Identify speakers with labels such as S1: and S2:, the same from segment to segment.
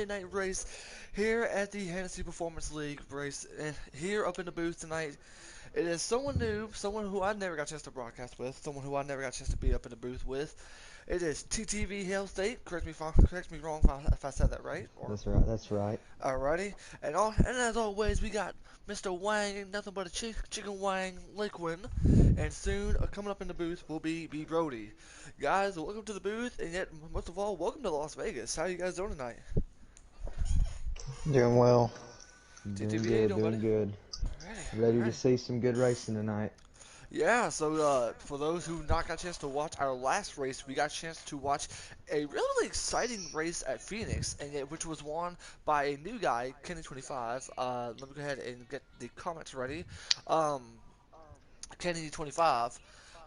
S1: Night race here at the Hennessy Performance League race. And here up in the booth tonight, it is someone new, someone who I never got a chance to broadcast with, someone who I never got a chance to be up in the booth with. It is TTV Hell State. Correct me wrong if I said that right. Or
S2: That's right. That's right.
S1: alrighty. And as always, we got Mr. Wang, ain't nothing but a chicken Wang liquid. And soon, coming up in the booth will be B Brody. Guys, welcome to the booth, and yet most of all, welcome to Las Vegas. How you guys doing tonight?
S2: Doing well. Doing
S1: TTV, how you
S2: good.
S1: doing, buddy?
S2: Doing good.
S1: Alrighty,
S2: Ready to
S1: alrighty.
S2: see some good racing tonight.
S1: Yeah, so for those who not got a chance to watch our last race, we got a chance to watch a really exciting race at Phoenix, which was won by a new guy, Kenny25. Let me go ahead and get the comments ready. Um, Kenny25,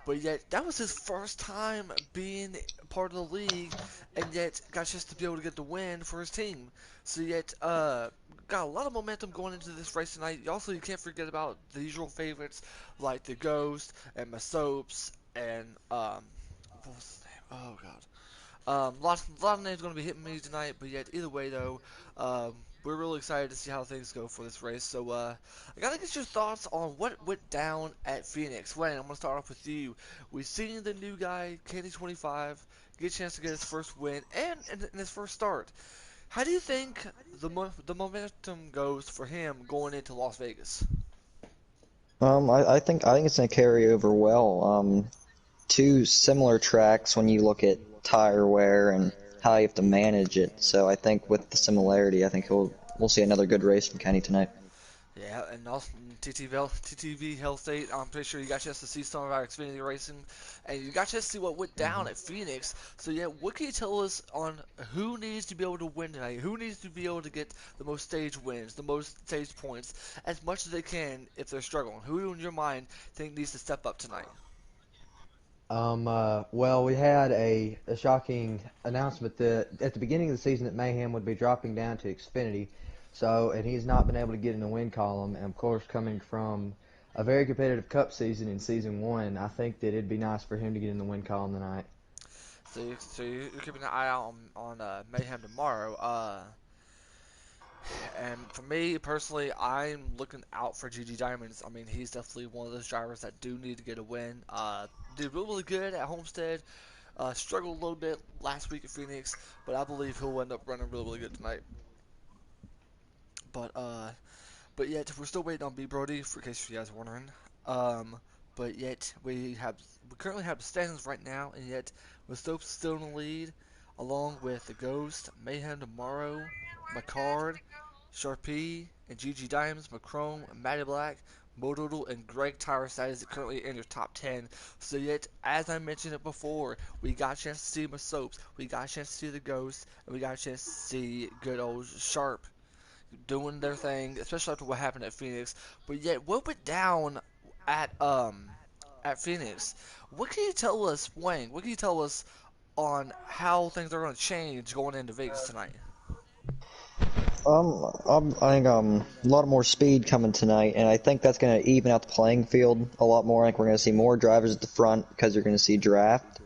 S1: but yet that was his first time being part of the league, and yet got just to be able to get the win for his team. So yet, got a lot of momentum going into this race tonight. Also, you can't forget about the usual favorites like the Ghost and Masopes and what was his name? Oh God. Lot of names going to be hitting me tonight, but yet either way though, we're really excited to see how things go for this race. So I gotta get your thoughts on what went down at Phoenix. Wayne, I'm gonna start off with you. We've seen the new guy, Candy25, get a chance to get his first win and in his first start. How do you think the momentum goes for him going into Las Vegas?
S2: I think it's gonna carry over well. Two similar tracks when you look at tire wear and how you have to manage it. So I think with the similarity, I think we'll see another good race from Kenny tonight.
S1: Yeah, and also TTV Hell State, I'm pretty sure you got a chance to see some of our Xfinity racing, and you got a chance to see what went down
S2: Hmm.
S1: at Phoenix. So yeah, what can you tell us on who needs to be able to win tonight? Who needs to be able to get the most stage wins, the most stage points, as much as they can if they're struggling? Who in your mind think needs to step up tonight?
S2: Well, we had a shocking announcement that at the beginning of the season that Mayhem would be dropping down to Xfinity. So, and he's not been able to get in the win column. And of course, coming from a very competitive Cup season in season one, I think that it'd be nice for him to get in the win column tonight.
S1: So you're keeping an eye out on Mayhem tomorrow. And for me personally, I'm looking out for GG Diamonds. I mean, he's definitely one of those drivers that do need to get a win. Did really good at Homestead. Struggled a little bit last week at Phoenix, but I believe he'll end up running really good tonight. But uh, but yet we're still waiting on B Brody, for in case you guys are wondering. Um, but yet we currently have the standings right now, and yet with Stokes still in the lead, along with the Ghost, Mayhem Tomorrow, McCard, Sharpie, and GG Diamonds, Macron, Matty Black, Modoodle, and Greg Tyrus is currently in your top 10. So yet, as I mentioned it before, we got a chance to see Masopes, we got a chance to see the Ghost, and we got a chance to see good old Sharp doing their thing, especially after what happened at Phoenix. But yet, what went down at at Phoenix? What can you tell us, Wayne? What can you tell us on how things are going to change going into Vegas tonight?
S2: I think a lot more speed coming tonight, and I think that's going to even out the playing field a lot more. I think we're going to see more drivers at the front because you're going to see draft,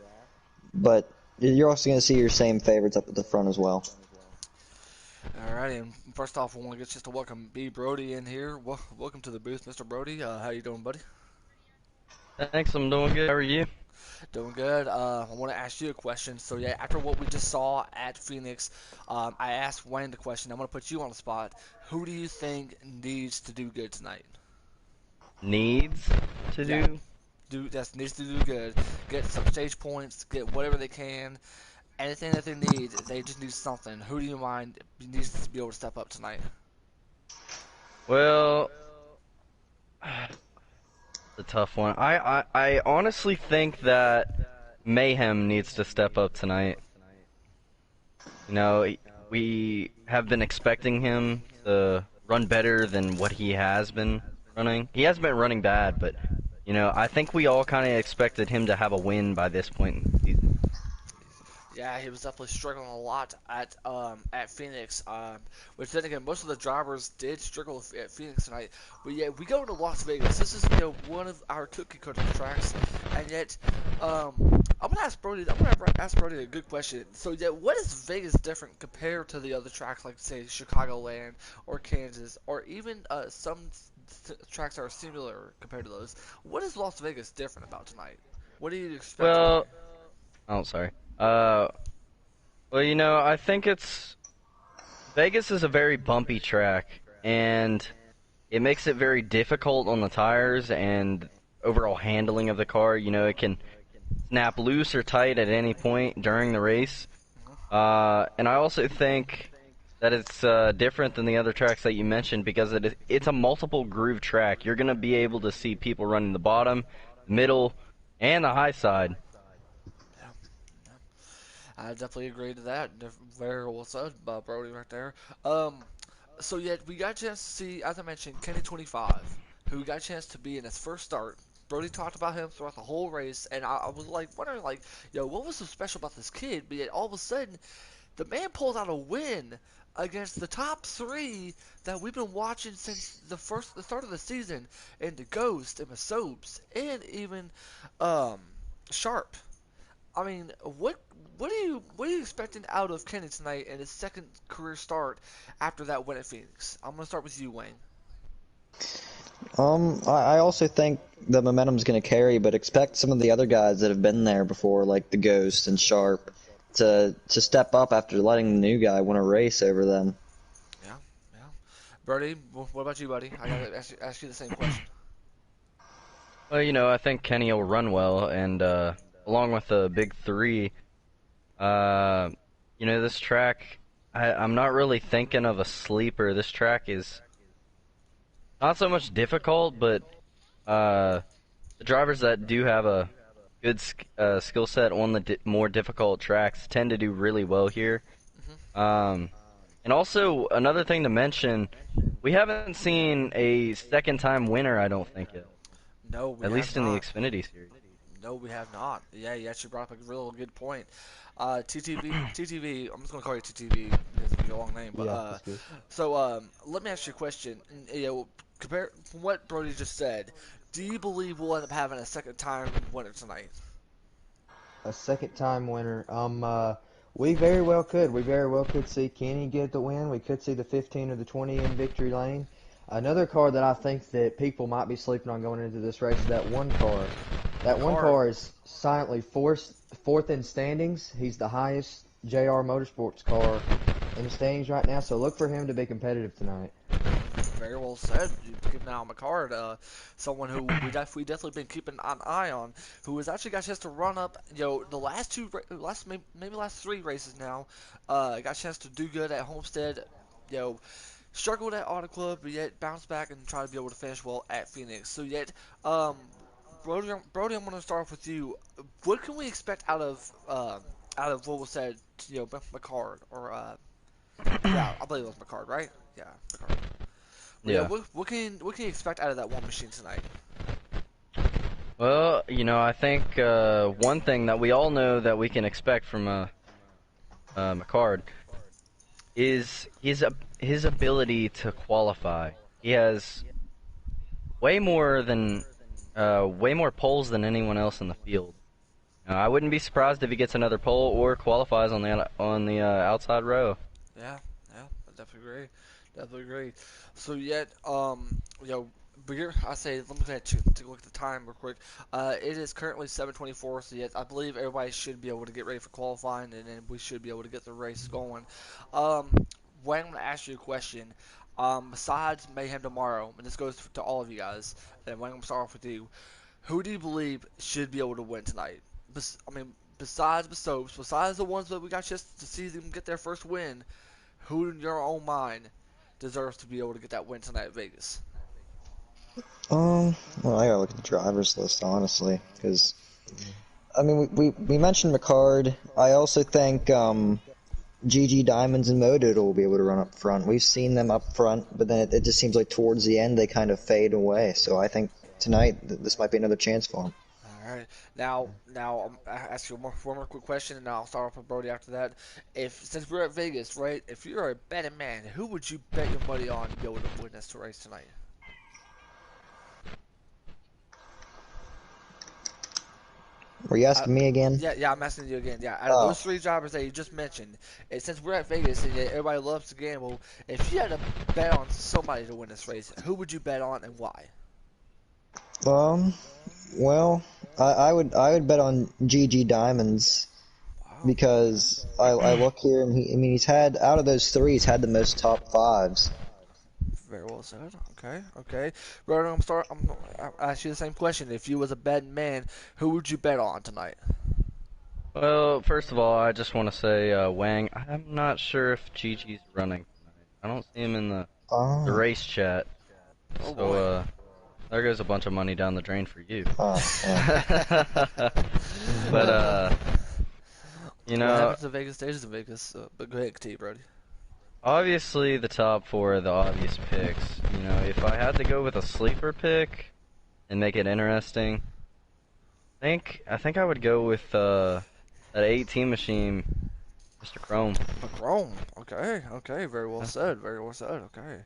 S2: but you're also going to see your same favorites up at the front as well.
S1: Alrighty, and first off, I want to get just to welcome B Brody in here. Welcome to the booth, Mr. Brody. How you doing, buddy?
S3: Thanks, I'm doing good. How are you?
S1: Doing good. I want to ask you a question. So yeah, after what we just saw at Phoenix, I asked Wayne the question. I'm going to put you on the spot. Who do you think needs to do good tonight?
S3: Needs to
S1: Yeah,
S3: do?
S1: needs to do good. Get some stage points. Get whatever they can. Anything that they need. They just need something. Who do you mind needs to be able to step up tonight?
S3: Well, a tough one. I honestly think that Mayhem needs to step up tonight. You know, we have been expecting him to run better than what he has been running. He has been running bad, but, I think we all kind of expected him to have a win by this point in the season.
S1: Yeah, he was definitely struggling a lot at Phoenix. Which then again, most of the drivers did struggle at Phoenix tonight. But yeah, we go to Las Vegas. This is one of our cookie cutter tracks, and yet I'm gonna ask Brody. I'm gonna ask Brody a good question. So yeah, what is Vegas different compared to the other tracks like say Chicagoland or Kansas or even some tracks that are similar compared to those? What is Las Vegas different about tonight? What are you expecting?
S3: Well, oh, sorry. Uh, well, I think it's Vegas is a very bumpy track, and it makes it very difficult on the tires and overall handling of the car. It can snap loose or tight at any point during the race. And I also think that it's different than the other tracks that you mentioned because it's a multiple groove track. You're gonna be able to see people running the bottom, middle, and the high side.
S1: Yeah, yeah. I definitely agree to that. Very well said, Brody, right there. Um, so yet we got a chance to see, as I mentioned, Kenny 25, who got a chance to be in his first start. Brody talked about him throughout the whole race, and I was like wondering, like, what was so special about this kid? But yet all of a sudden, the man pulls out a win against the top three that we've been watching since the start of the season, and the Ghost and the Soaps, and even um, Sharp. I mean, what are you expecting out of Kenny tonight in his second career start after that win at Phoenix? I'm gonna start with you, Wayne.
S4: I also think the momentum's going to carry, but expect some of the other guys that have been there before, like the Ghost and Sharp, to step up after letting the new guy win a race over them.
S1: Yeah, yeah. Birdie, what about you, buddy? I gotta ask you the same question.
S3: Well, I think Kenny will run well, and along with the big three, uh, this track, I'm not really thinking of a sleeper. This track is not so much difficult, but uh, the drivers that do have a good skill set on the more difficult tracks tend to do really well here.
S1: Hmm.
S3: Um, and also, another thing to mention, we haven't seen a second time winner, I don't think yet.
S1: No, we
S3: At
S1: have
S3: least in the
S1: not.
S3: Xfinity series.
S1: No, we have not. Yeah, you actually brought up a real good point. TTV, I'm just gonna call you TTV because it's a long name. But
S2: Yeah, that's good.
S1: let me ask you a question. Compare from what Brody just said. Do you believe we'll end up having a second time winner tonight?
S2: A second time winner. We very well could. We very well could see Kenny get the win. We could see the 15 or the 20 in victory lane. Another car that I think that people might be sleeping on going into this race is that one car. That one
S1: McCart.
S2: car is silently fourth in standings. He's the highest JR Motorsports car in the standings right now, so look for him to be competitive tonight.
S1: Very well said. You keep an eye on McCart, someone who we definitely been keeping an eye on, who has actually got a chance to run up. The last maybe last three races now, got a chance to do good at Homestead. You know, struggled at Auto Club, but yet bounced back and tried to be able to finish well at Phoenix. So yet, Brody, I'm going to start off with you. What can we expect out of what was said? McCart or yeah, I believe it was McCart, right? Yeah, McCart. But yeah,
S3: Yeah.
S1: what can you expect out of that one machine tonight?
S3: Well, I think one thing that we all know that we can expect from McCard is his ability to qualify. He has way more poles than anyone else in the field. I wouldn't be surprised if he gets another pole or qualifies on the outside row.
S1: Yeah, yeah, I definitely agree. Definitely agree. So yet, but here I say, let me go ahead to take a look at the time real quick. It is currently 7:24, so yet I believe everybody should be able to get ready for qualifying, and then we should be able to get the race going. Um, Wayne, I'm gonna ask you a question. Besides Mayhem tomorrow, and this goes to all of you guys, and Wayne, I'm gonna start off with you. Who do you believe should be able to win tonight? Besides the soaps, besides the ones that we got just to see them get their first win, who in your own mind deserves to be able to get that win tonight at Vegas?
S4: Well, I gotta look at the drivers list, honestly, because, I mean, we mentioned McCard. I also think, GG Diamonds and Modoodle will be able to run up front. We've seen them up front, but then it just seems like towards the end they kind of fade away. So I think tonight this might be another chance for them.
S1: All right. Now, I ask you one more quick question, and I'll start off with Brody after that. If since we're at Vegas, right? If you're a betting man, who would you bet your money on to go to win this race tonight?
S4: Were you
S1: Uh,
S4: asking me again?
S1: yeah, I'm asking you again. Yeah, out of
S4: Oh,
S1: those three drivers that you just mentioned, and since we're at Vegas and everybody loves to gamble, if you had to bet on somebody to win this race, who would you bet on and why?
S4: um, well, I would bet on GG Diamonds
S1: Wow.
S4: because I look here and I mean he's had out of those three he's had the most top fives.
S1: Very well said. Okay, okay. Brother, I'll ask you the same question. If you was a betting man, who would you bet on tonight?
S3: Well, first of all, I just want to say, Wang, I'm not sure if Gigi's running tonight. I don't see him in the
S4: Oh,
S3: race chat.
S1: Oh
S3: So,
S1: boy.
S3: there goes a bunch of money down the drain for you.
S4: oh.
S3: But, you
S1: What
S3: know,
S1: happens in Vegas stays in Vegas. But go ahead, continue, Brody.
S3: obviously the top four are the obvious picks. You know, if I had to go with a sleeper pick and make it interesting, I think I would go with, that 18 machine, Mr. Chrome.
S1: Macron. Okay, okay. Very well
S3: Yeah.
S1: said. Very well said. Okay.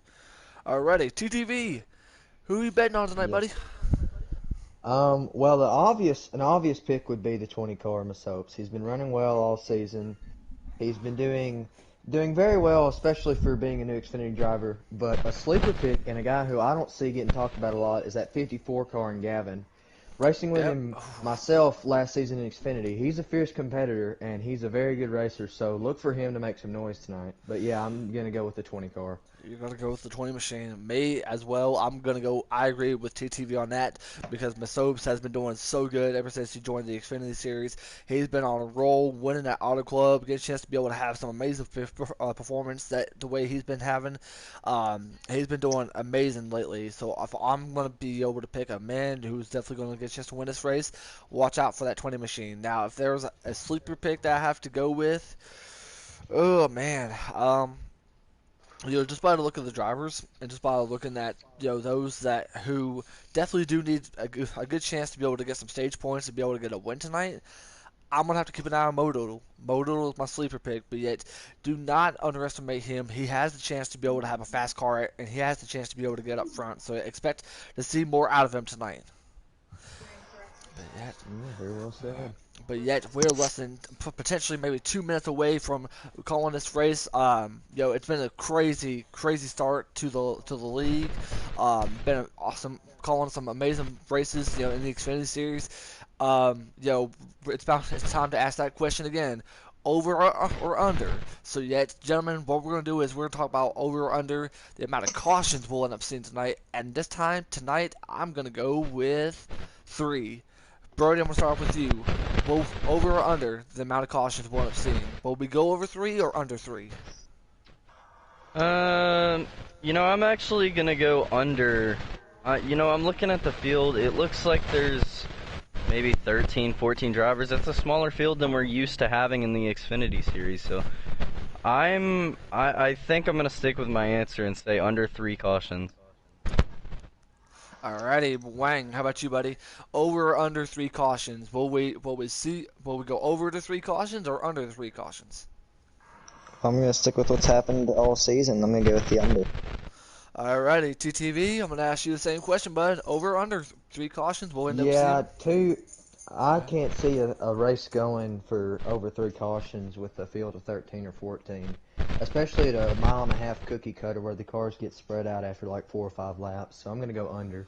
S1: Alrighty. TTV. Who you betting on tonight, buddy?
S2: Yes. Well, an obvious pick would be the 20 car Masopes. He's been running well all season. He's been doing very well, especially for being a new Xfinity driver. But a sleeper pick and a guy who I don't see getting talked about a lot is that 54 car in Gavin. Racing with
S1: Yep.
S2: him myself last season in Xfinity, he's a fierce competitor and he's a very good racer. So look for him to make some noise tonight. But yeah, I'm gonna go with the 20 car.
S1: You're gonna go with the 20 machine. Me as well. I'm gonna go. I agree with TTV on that because Masobes has been doing so good ever since he joined the Xfinity series. He's been on a roll, winning at Auto Club, getting a chance to be able to have some amazing performance that the way he's been having. He's been doing amazing lately. So if I'm gonna be able to pick a man who's definitely gonna get a chance to win this race, watch out for that 20 machine. Now, if there's a sleeper pick that I have to go with, oh man. Just by the look of the drivers and just by looking at those that who definitely do need a good chance to be able to get some stage points to be able to get a win tonight, I'm gonna have to keep an eye on Modoodle. Modoodle is my sleeper pick, but yet do not underestimate him. He has the chance to be able to have a fast car and he has the chance to be able to get up front. So expect to see more out of him tonight. But yet,
S2: Yeah, very well said.
S1: but yet we're less than potentially maybe 2 minutes away from calling this race. It's been a crazy, crazy start to the league. Been awesome, calling some amazing races. In the Xfinity series. It's time to ask that question again. Over or under? So, yet, gentlemen, what we're gonna do is we're gonna talk about over or under the amount of cautions we'll end up seeing tonight. And this time tonight, I'm gonna go with 3. Brody, I'm gonna start off with you. Both over or under the amount of cautions we'll end up seeing. Will we go over 3 or under 3?
S3: Um, I'm actually gonna go under. I'm looking at the field. It looks like there's maybe 13, 14 drivers. That's a smaller field than we're used to having in the Xfinity series. So I think I'm gonna stick with my answer and say under 3 cautions.
S1: Alrighty, Wang, how about you, buddy? Over or under 3 cautions? Will we go over the 3 cautions or under the 3 cautions?
S4: I'm gonna stick with what's happened all season. I'm gonna go with the under.
S1: Alrighty, TTV, I'm gonna ask you the same question, bud. Over or under 3 cautions? We'll end up
S2: Yeah,
S1: seeing.
S2: two. I can't see a race going for over 3 cautions with a field of 13 or 14, especially at a mile and a half cookie cutter where the cars get spread out after like 4 or 5 laps. So I'm gonna go under.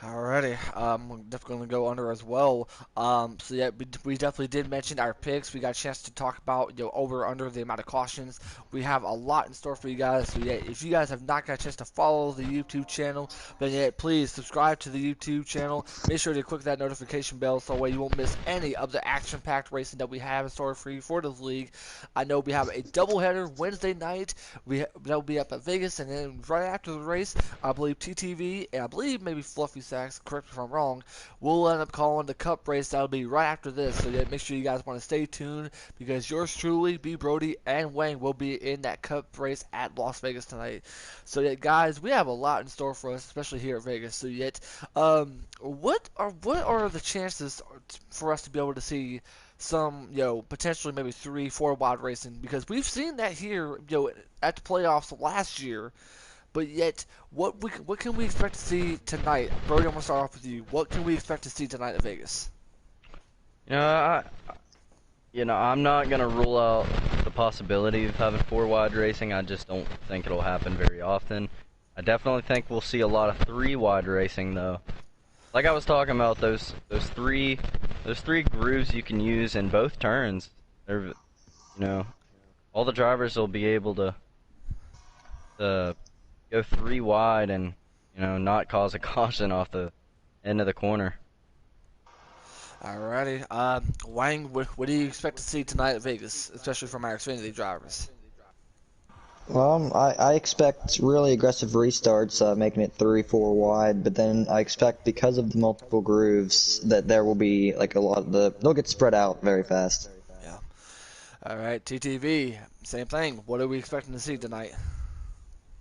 S1: Alrighty, I'm definitely going to go under as well. So yeah, we definitely did mention our picks. We got a chance to talk about over or under the amount of cautions. We have a lot in store for you guys. So yeah, if you guys have not got a chance to follow the YouTube channel, then yeah, please subscribe to the YouTube channel. Make sure to click that notification bell so that way you won't miss any of the action-packed racing that we have in store for you for the league. I know we have a doubleheader Wednesday night. That'll be up at Vegas, and then right after the race, I believe TTV and I believe maybe Fluff few seconds, correct me if I'm wrong, we'll end up calling the Cup race. That'll be right after this. So yeah, make sure you guys want to stay tuned because yours truly, B. Brody and Wang, will be in that Cup race at Las Vegas tonight. So yeah, guys, we have a lot in store for us, especially here at Vegas. So yet, what are the chances for us to be able to see some, potentially maybe 3, 4 wide racing? Because we've seen that here, at the playoffs last year. But yet, what can we expect to see tonight? Brody, I'm gonna start off with you. What can we expect to see tonight at Vegas?
S3: You know, I'm not gonna rule out the possibility of having 4 wide racing. I just don't think it'll happen very often. I definitely think we'll see a lot of 3 wide racing though. Like I was talking about, those three grooves you can use in both turns. They're, all the drivers will be able to go 3 wide and not cause a caution off the end of the corner.
S1: Alrighty. Wang, what do you expect to see tonight at Vegas, especially from our Xfinity drivers?
S4: Well, I expect really aggressive restarts, making it 3, 4 wide, but then I expect because of the multiple grooves that there will be like a lot of they'll get spread out very fast.
S1: Yeah. All right, TTV, same thing. What are we expecting to see tonight?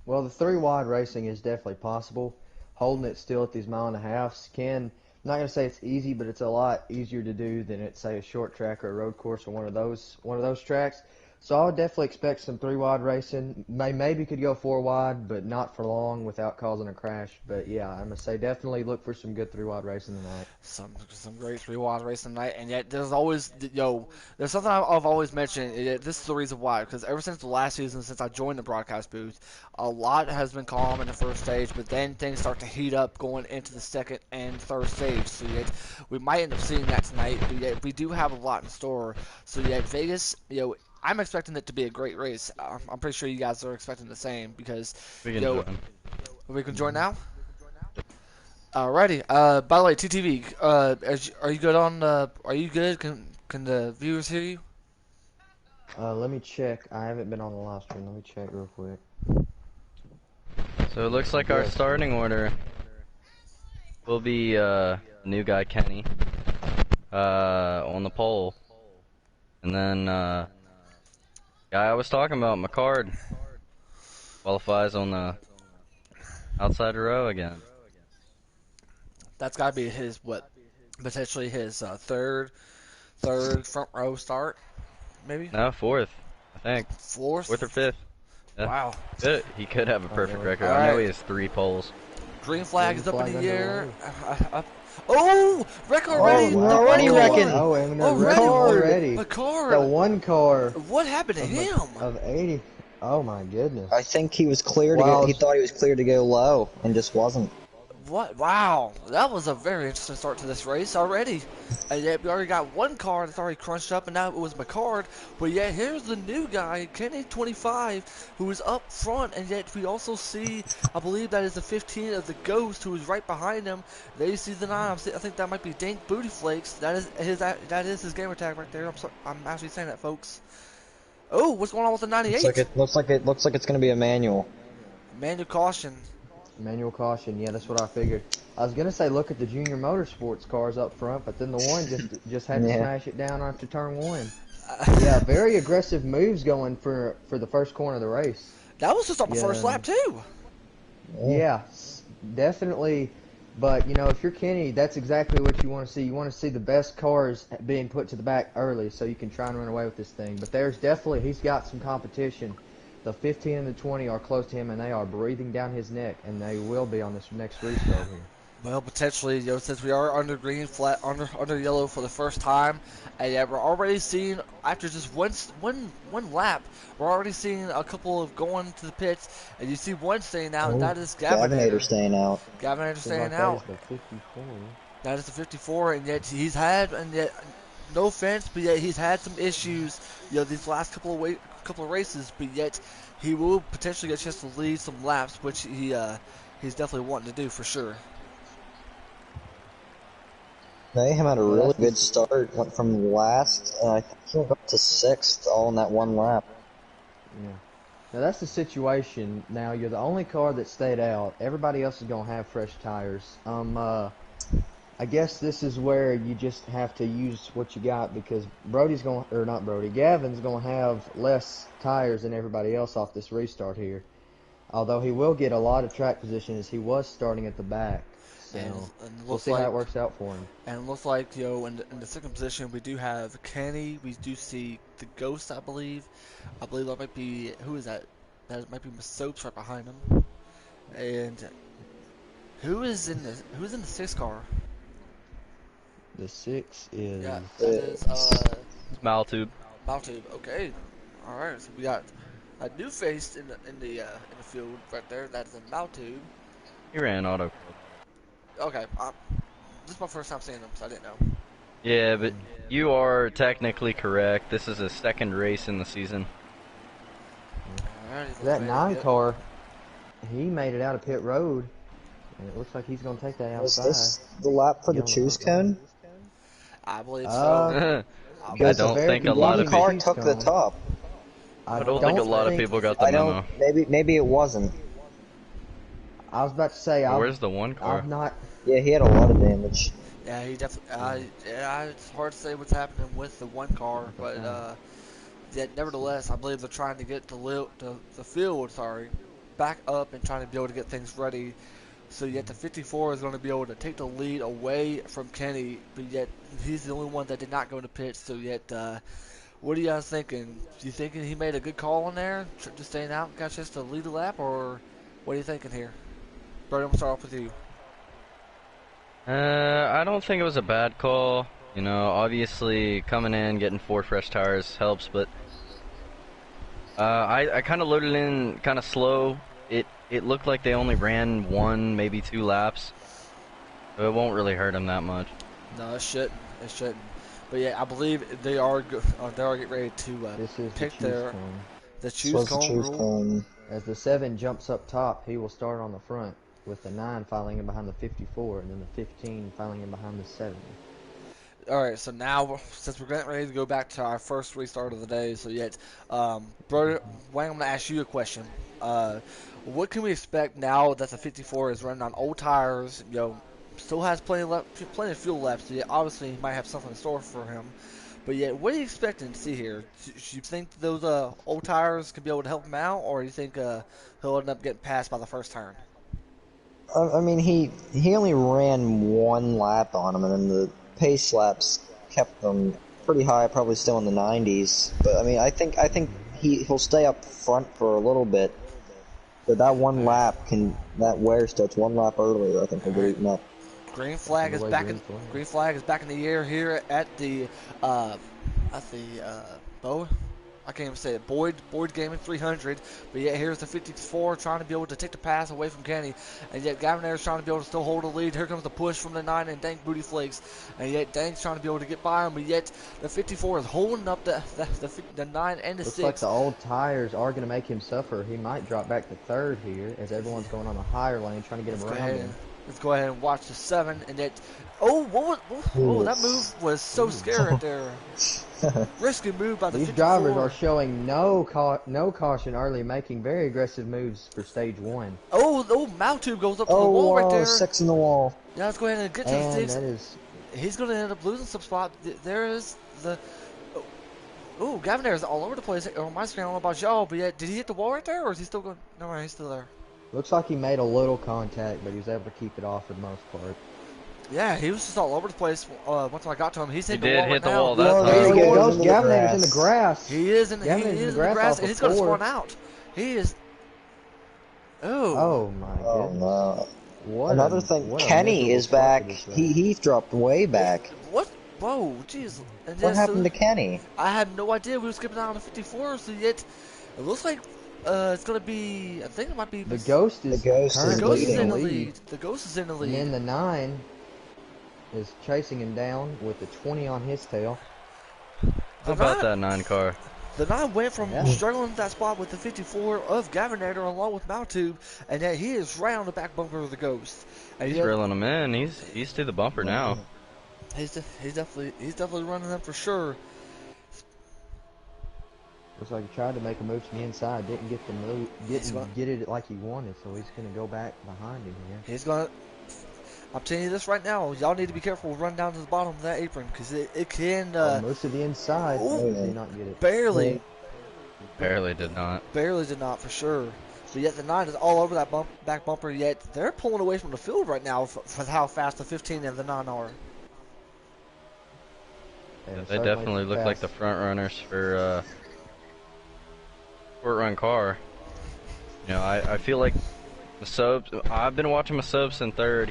S2: Well, the 3 wide racing is definitely possible. Holding it still at these mile and a halves can, I'm not going to say it's easy, but it's a lot easier to do than at, say, a short track or a road course or one of those tracks. So I would definitely expect some 3 wide racing. Maybe could go 4 wide, but not for long without causing a crash. But yeah, I'm gonna say definitely look for some good 3 wide racing tonight.
S1: Some great 3 wide racing tonight, and yet there's something I've always mentioned. This is the reason why, because ever since the last season, since I joined the broadcast booth, a lot has been calm in the first stage, but then things start to heat up going into the second and third stage. So yet we might end up seeing that tonight, but yet we do have a lot in store. So yet Vegas, I'm expecting it to be a great race. I'm pretty sure you guys are expecting the same because,
S3: We
S1: you
S3: can
S1: know,
S3: join.
S1: we can join now. Alrighty. By the way, TTV, are you good on? Are you good? Can the viewers hear you?
S2: Let me check. I haven't been on the live stream. Let me check real quick.
S3: So it looks like our
S2: Yes.
S3: starting order will be new guy Kenny on the pole, and then guy I was talking about, McCard, qualifies on the outside row again.
S1: That's got to be his potentially his third front row start, maybe
S3: No, fourth, I think, fourth or
S1: fourth.
S3: fifth. Yeah,
S1: Wow.
S3: he could have a
S2: Oh,
S3: perfect
S2: really?
S3: record.
S1: All
S3: I know
S1: right.
S3: he has 3 poles.
S1: Green flag
S2: Green
S1: is up in
S2: flag
S1: the air.
S2: underway.
S1: Oh, wreck
S4: Oh,
S1: already!
S4: we're
S1: The red
S4: already
S1: car!
S4: wrecking.
S2: Oh, and they're wrecking
S1: Already!
S2: already.
S1: The
S2: The
S1: car!
S2: one car
S1: What happened to him?
S2: of 80. Oh my goodness.
S4: I think he was clear to go.
S2: Wow.
S4: He thought he was clear to go low and just wasn't.
S1: What? Wow, that was a very interesting start to this race already. And yet we already got one car that's already crunched up, and now it was McCard. But yet here's the new guy, Kenny 25, who is up front, and yet we also see, I believe that is the 15 of the Ghost, who is right behind him. There you see the 9. I think that might be Dank Booty Flakes. That is his gamer tag right there. I'm actually saying that, folks. Oh, what's going on with the 98?
S4: Looks like it's gonna be a manual.
S1: Manual caution.
S2: Manual caution. Yeah, that's what I figured. I was gonna say look at the junior motorsports cars up front, but then the one just had to
S4: Yeah.
S2: smash it down after turn 1. Yeah, very aggressive moves going for the first corner of the race.
S1: That was just on the first
S2: Yeah.
S1: lap too.
S2: Yeah, definitely. But if you're Kenny, that's exactly what you want to see. You want to see the best cars being put to the back early, so you can try and run away with this thing. But he's got some competition. The 15 and the 20 are close to him, and they are breathing down his neck, and they will be on this next restart here.
S1: Well, potentially, since we are under green, flat, under yellow for the first time, and yeah, we're already seeing after just one lap, we're already seeing a couple of going to the pits, and you see one staying out, and
S2: Oh,
S1: that is
S4: Gavinator staying out.
S1: Gavinator
S2: Seems
S1: staying
S2: like that
S1: out.
S2: is the 54.
S1: That is the 54, and yet no offense, but yet he's had some issues, these last couple of races, but yet he will potentially get a chance to lead some laps, which he's definitely wanting to do for sure.
S4: Mayhem had a
S2: Yeah,
S4: really
S2: that's
S4: good start. Went from last, I think he went up to 6th all in that one lap.
S2: Yeah. Now that's the situation. Now you're the only car that stayed out. Everybody else is gonna have fresh tires. I guess this is where you just have to use what you got because Gavin's gonna have less tires than everybody else off this restart here. Although he will get a lot of track position as he was starting at the back. So
S1: and
S2: we'll
S1: looks
S2: see how
S1: like
S2: it works out for him.
S1: And it looks like, in the second position, we do have Kenny. We do see the Ghost, I believe. I believe that might be, who is that? That might be Miss Soaps right behind him. And who's in the sixth car?
S2: The 6 is
S1: Yeah, that is,
S3: It's Maltube.
S1: Maltube. Okay. Alright, so we got a new face in the field right there. That is a Maltube.
S3: He ran auto.
S1: Okay, this is my first time seeing him, so I didn't know.
S3: Yeah, but you are technically correct. This is his second race in the season.
S1: Alright,
S2: that 9 car. He made it out of pit road, and it looks like he's gonna take that
S4: Was
S2: outside.
S4: this the lap for the
S2: Get on
S4: choose
S2: front line.
S4: cone?
S1: I believe so.
S3: I
S4: Because
S3: don't
S4: the
S3: think a
S4: very
S3: lot of
S4: car
S3: people.
S4: took the top.
S3: I don't think a lot of people got the
S4: I
S3: memo.
S4: don't. Maybe it wasn't.
S2: I was about to say,
S3: Where's the one car?
S2: I've not.
S4: Yeah, he had a lot of damage.
S1: Yeah, he definitely. Yeah, it's hard to say what's happening with the one car, but yet nevertheless, I believe they're trying to get the field, back up and trying to be able to get things ready. So yet the 54 is going to be able to take the lead away from Kenny, but yet he's the only one that did not go to pit. So yet, what are you guys thinking? Do you thinking he made a good call in there, just staying out and got a chance to lead the lap, or what are you thinking here? Brody, I'm gonna start off with you.
S3: I don't think it was a bad call. You know, obviously coming in, getting 4 fresh tires helps, but I kind of loaded in kind of slow. It looked like they only ran 1, maybe 2 laps. So it won't really hurt him that much.
S1: No, it shouldn't. It shouldn't. But yeah, I believe they are getting ready to
S2: This is
S1: pick
S2: the
S1: choose cone
S4: Choose
S1: rule.
S4: cone.
S2: As the 7 jumps up top, he will start on the front with the 9 filing in behind the 54, and then the 15 filing in behind the 7.
S1: All right, so now since we're getting ready to go back to our first restart of the day, so yet, Brody, Wayne, I'm gonna ask you a question. What can we expect now that the 54 is running on old tires? Still has plenty of fuel left. So yeah, obviously he might have something in store for him. But yeah, what are you expecting to see here? Do you think those old tires can be able to help him out, or do you think he'll end up getting passed by the first turn?
S4: I mean, he only ran 1 lap on him, and then the pace laps kept them pretty high, probably still in the 90s. But I mean, I think he'll stay up front for a little bit. But that 1 lap that wear starts 1 lap earlier. I think will get eaten up.
S1: Green flag is back in. Green flag is back in the air here at the Bow. I can't even say it. Boyd Gaming 300. But yet here's the 54 trying to be able to take the pass away from Kenny. And yet Gavin is trying to be able to still hold the lead. Here comes the push from the 9 and Dank Booty Flakes. And yet Dank's trying to be able to get by him. But yet the 54 is holding up the 9 and the
S2: Looks
S1: 6.
S2: like the old tires are going to make him suffer. He might drop back to 3rd here as everyone's going on the higher lane trying to get him around him.
S1: Let's go ahead and watch the 7. And yet, that move was so scary right there. Risky move by the
S2: These
S1: 54.
S2: drivers are showing no caution early, making very aggressive moves for stage 1.
S1: Maltube goes up to the wall right there.
S4: 6 in the wall.
S1: Yeah, let's go ahead and get to the
S2: And
S1: 6.
S2: that is...
S1: He's going to end up losing some spot. There is the... Gavin is all over the place on my screen. I don't know about y'all, but yet, did he hit the wall right there, or is he still going... No, he's still there.
S2: Looks like he made a little contact, but he was able to keep it off for the most part.
S1: Yeah, he was just all over the place. Once I got to him, he's
S3: He
S1: hit the
S3: did
S1: wall
S3: hit
S1: right
S3: the
S1: now.
S3: wall. That's
S2: There he
S3: nice.
S2: goes. Gavinator's in the grass.
S1: He is in the grass, and he's going to spawn out. He is...
S2: Oh my goodness.
S4: No. Another thing, Kenny is back. He's dropped way back.
S1: What? Whoa, jeez.
S4: What happened to Kenny?
S1: I had no idea. We were skipping out on the 54, so yet it looks like it's gonna be. I think it might be
S2: The Ghost is
S1: currently
S2: in
S1: the lead. The Ghost is in the lead.
S2: And then the 9 is chasing him down with the 20 on his tail.
S3: How about that 9 car?
S1: The 9 went from struggling that spot with the 54 of Gavinator along with Maltube, and yet he is right on the back bumper of the Ghost. And
S3: He's drilling him in. He's to the bumper now.
S1: He's definitely running them for sure.
S2: Looks like he tried to make a move to the inside, didn't get the move,
S1: He's
S2: didn't
S1: gonna,
S2: get it like he wanted, so he's gonna go back behind him here.
S1: he's gonna. I'm telling you this right now. Y'all need to be careful. Run down to the bottom of that apron because it can.
S2: Oh, moves to the inside,
S1: Oh,
S2: did not get it.
S1: barely,
S3: Barely did not.
S1: barely did not for sure. But yet the 9 is all over that back bumper. Yet they're pulling away from the field right now for how fast the 15 and the 9 are.
S2: Yeah,
S3: They definitely look like the front runners for short run car. You know, I feel like Masobes. I've been watching Masobes in third.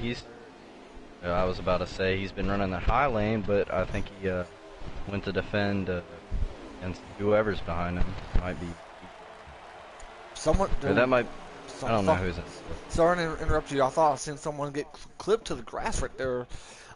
S3: I was about to say he's been running the high lane, but I think he went to defend against whoever's behind him. Might be.
S1: Someone.
S3: Or that might. I don't know who's in.
S1: Sorry to interrupt you. I thought I seen someone get clipped to the grass right there.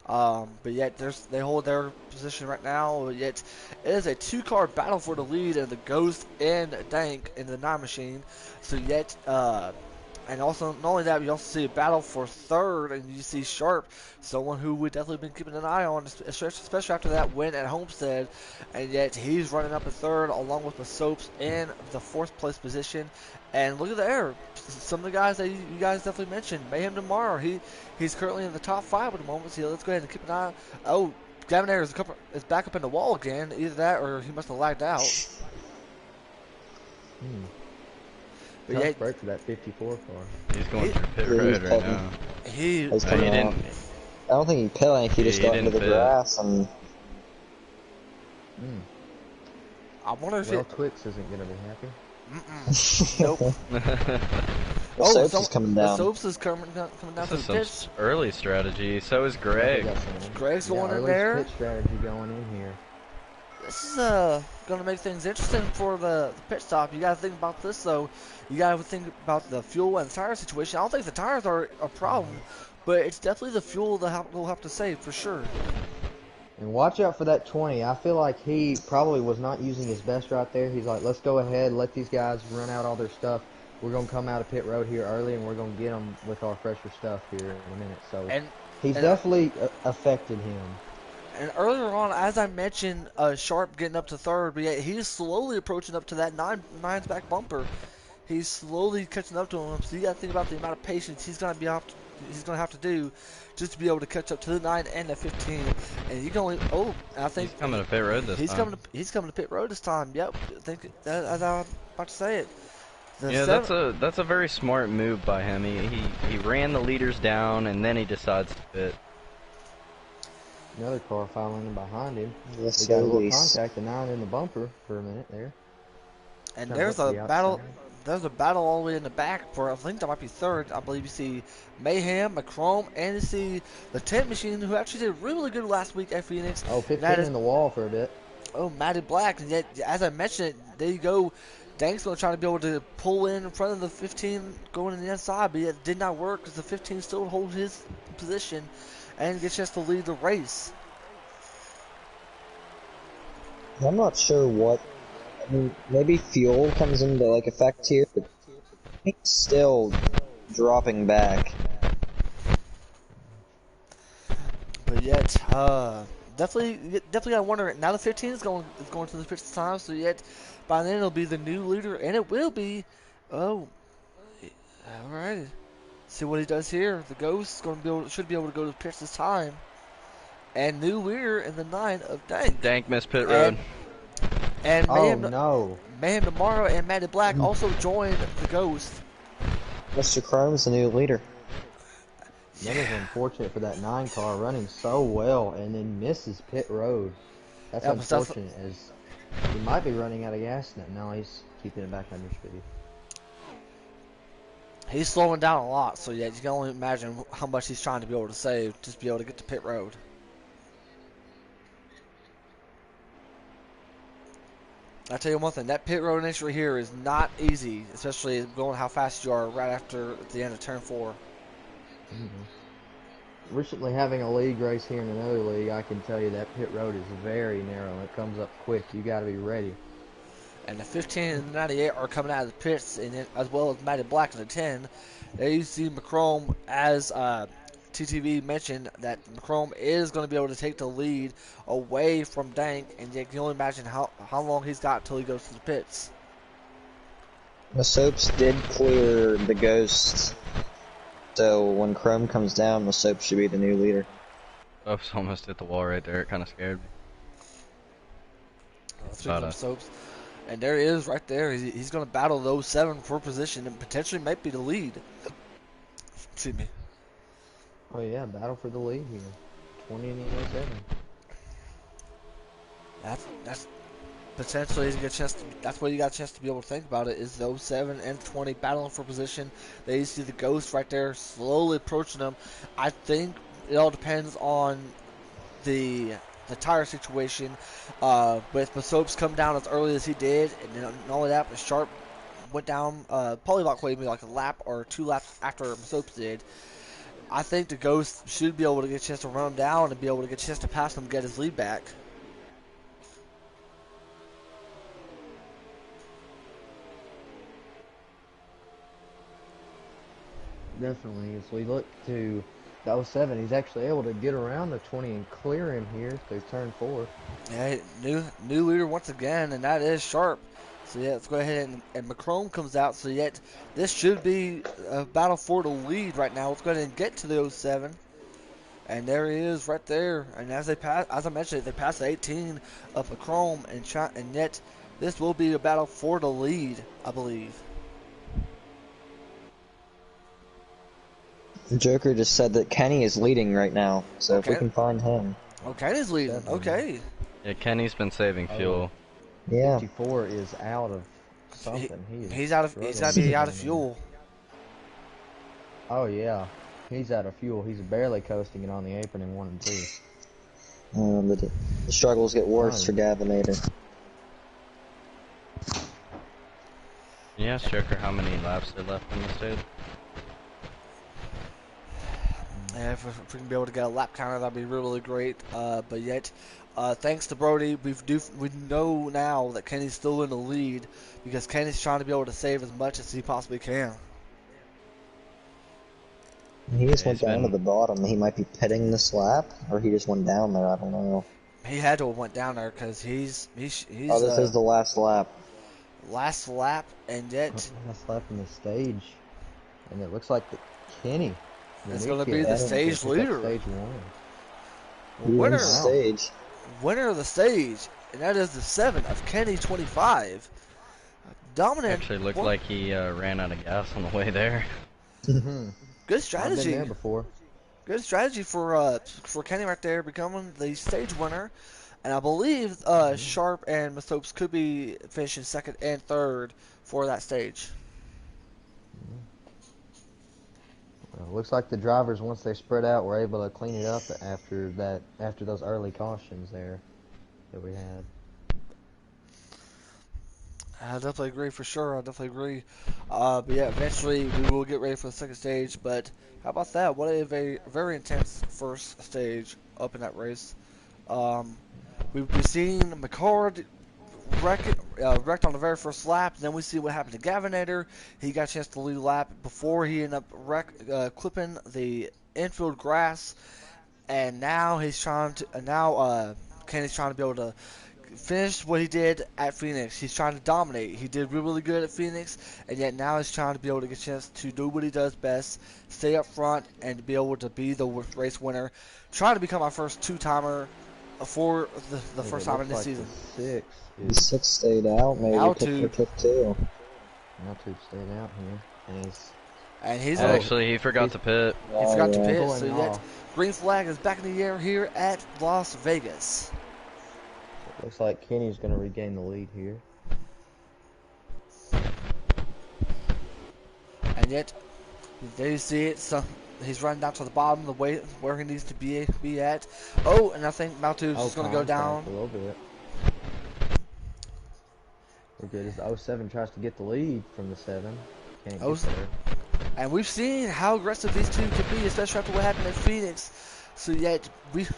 S1: But yet they hold their position right now. Yet it is a 2-car battle for the lead, and the Ghost and Dank in the 9 machine. So yet, and also not only that, we also see a battle for third, and you see Sharp, someone who we've definitely been keeping an eye on, especially after that win at Homestead. And yet he's running up in third, along with the Soaps in the 4th place position. And look at there, some of the guys that you guys definitely mentioned. Mayhem tomorrow, he's currently in the top 5 at the moment. So let's go ahead and keep an eye. Oh, Gavin Ayer is back up in the wall again. Either that or he must have lagged out. But
S2: Tough
S1: yeah,
S2: break for that 54 car.
S3: He's going through pit road right now.
S1: he
S4: He's
S3: He
S4: coming
S3: didn't.
S4: off. I don't think he pit. I think he just
S3: He
S4: got into
S3: didn't
S4: the
S3: pit.
S4: grass and.
S1: I wonder if
S2: Well, Twix isn't gonna be happy.
S1: nope.
S4: The Soaps is coming
S1: The
S4: down.
S1: Soaps is coming down
S3: This
S1: to
S3: is
S1: the
S3: some
S1: pitch.
S3: early strategy. So is
S2: They
S3: Greg.
S2: got some-
S1: Greg's going in
S2: early
S1: there.
S2: Pit strategy going in here.
S1: This is going to make things interesting for the pit stop. You got to think about this though. You got to think about the fuel and tire situation. I don't think the tires are a problem, but it's definitely the fuel that we'll have to save for sure.
S2: And watch out for that 20. I feel like he probably was not using his best right there. He's like, let's go ahead, let these guys run out all their stuff. We're going to come out of pit road here early, and we're going to get them with our fresher stuff here in a minute. So he's definitely affected him.
S1: And earlier on, as I mentioned, Sharp getting up to third, but yet he's slowly approaching up to that nine's back bumper. He's slowly catching up to him. So you got to think about the amount of patience he's going to have to do just to be able to catch up to the 9 and the 15. And you can only I think
S3: He's coming to pit road this time.
S1: He's coming to pit road this time. Yep, I think that, as I was about to say it.
S3: Yeah, that's a very smart move by him. He ran the leaders down and then he decides to pit.
S2: Another car following him behind him.
S4: Yes,
S2: They got a little
S4: Soaps.
S2: contact, the 9 in the bumper for a minute there.
S1: And
S2: Comes
S1: there's
S2: up
S1: a
S2: to the
S1: battle.
S2: outside.
S1: There's a battle all the way in the back for I think that might be third. I believe you see Mayhem, McCrome, and you see the Tent Machine, who actually did really good last week at Phoenix.
S2: Oh, 15
S1: That is-
S2: in the wall for a bit.
S1: Oh, Matty Black. And yet, as I mentioned, there you go. Dank's going to try to be able to pull in front of the 15 going in the inside, but it did not work because the 15 still holds his position and gets a chance to lead the race.
S4: I'm not sure what. I mean, maybe fuel comes into like effect here, but he's still dropping back.
S1: But yet, definitely gotta wonder. Now the 15 is going to the pitch this time, so yet by then it'll be the new leader, and it will be. Oh, all right. See what he does here. The Ghost is going to should be able to go to the pitch this time, and new leader in the 9 of Dank.
S3: Dank missed pit road.
S1: And
S2: Oh, no.
S1: Mayhem Tomorrow and Matty Black also joined the Ghost.
S4: Mr. Chrome's the new leader.
S2: That is unfortunate for that 9 car running so well and then misses pit road. That's
S1: Yeah, but that's-
S2: unfortunate as he might be running out of gas now. No, he's keeping it back under speed.
S1: He's slowing down a lot, so yeah, you can only imagine how much he's trying to be able to save just to be able to get to pit road. I tell you one thing, that pit road entry here is not easy, especially going how fast you are right after at the end of turn 4.
S2: Recently having a league race here in another league, I can tell you that pit road is very narrow. It comes up quick. You got to be ready.
S1: And the 15 and the 98 are coming out of the pits, and then, as well as Matty Black in the 10. There you see McCrome as TTV mentioned that Chrome is going to be able to take the lead away from Dank, and you can only imagine how long he's got till he goes to the pits.
S4: The Soaps did clear the Ghost, so when Chrome comes down, the Soap should be the new leader.
S3: Oops, almost hit the wall right there. It kind of scared me.
S1: Speaking of Soaps, and there he is right there. He's going to battle those 7 for position and potentially might be the lead. Excuse me.
S2: Oh yeah, battle for the lead here. 20 and 07.
S1: That's potentially a good chance. That's what you got a chance to be able to think about it. Is those 7 and 20 battling for position? They see the Ghost right there, slowly approaching them. I think it all depends on the tire situation. With Soaps come down as early as he did, and then not only that, but Sharp went down probably about maybe like a lap or 2 laps after Soaps did. I think the Ghost should be able to get a chance to run him down and be able to get a chance to pass him, get his lead back.
S2: Definitely. As we look to the 07, he's actually able to get around the 20 and clear him here through turn 4.
S1: Yeah, new leader once again, and that is Sharp. So yeah, let's go ahead and Macron comes out. So yet this should be a battle for the lead right now. Let's go ahead and get to the 07. And there he is right there. And as I mentioned, they passed the 18 of Macron, and yet this will be a battle for the lead, I believe.
S4: Joker just said that Kenny is leading right now, so
S1: Okay.
S4: if we can find him.
S1: Oh, Kenny's leading. Okay.
S3: Yeah, Kenny's been saving fuel.
S4: Yeah.
S2: 54 is out of something.
S1: He's got to be out of fuel.
S2: Oh yeah, he's out of fuel. He's barely coasting it on the apron in 1 and 2.
S4: The struggles get worse for Gavinator.
S3: Yeah, Joker, how many laps are left in the stage?
S1: Yeah, if we can be able to get a lap counter, that'd be really great. But yet, thanks to Brody, we know now that Kenny's still in the lead because Kenny's trying to be able to save as much as he possibly can.
S4: He just went down to the bottom. He might be pitting this lap, or he just went down there. I don't know.
S1: He had to have went down there because he's.
S4: Oh, this is the last lap.
S1: Last lap, and yet
S2: last lap in the stage, and it looks like Kenny.
S1: It's going to be the stage leader.
S2: Stage 1.
S1: Winner of the stage, and that is the 7 of Kenny 25. Dominant.
S3: Actually looked like he ran out of gas on the way there.
S1: Good strategy.
S2: I've been there before.
S1: Good strategy for Kenny right there, becoming the stage winner. And I believe Sharp and Masopes could be finishing 2nd and 3rd for that stage.
S2: Well, looks like the drivers, once they spread out, were able to clean it up after those early cautions there that we had.
S1: I definitely agree for sure. I definitely agree. But yeah, eventually we will get ready for the 2nd stage. But how about that? What a very intense first stage up in that race. We've seen McCord wrecked on the very first lap. Then we see what happened to Gavinator. He got a chance to lead a lap before he ended up clipping the infield grass. And now Kenny's trying to be able to finish what he did at Phoenix. He's trying to dominate. He did really good at Phoenix, and yet now he's trying to be able to get a chance to do what he does best, stay up front, and to be able to be the race winner. Trying to become our first 2-timer for the first time in this season.
S2: The
S4: 6 stayed out, maybe. Took 2.
S2: Altitude stayed out here,
S1: and he's
S3: actually he forgot to pit.
S1: He forgot to pit, so yet green flag is back in the air here at Las Vegas.
S2: Looks like Kenny's going to regain the lead here.
S1: And yet, there you see it. So he's running down to the bottom, the way where he needs to be at. Oh, and I think Maltu's is going to go down
S2: a little bit. We're good as the 07 tries to get the lead from the 7. Can't get there.
S1: And we've seen how aggressive these two can be, especially after what happened at Phoenix. So yet,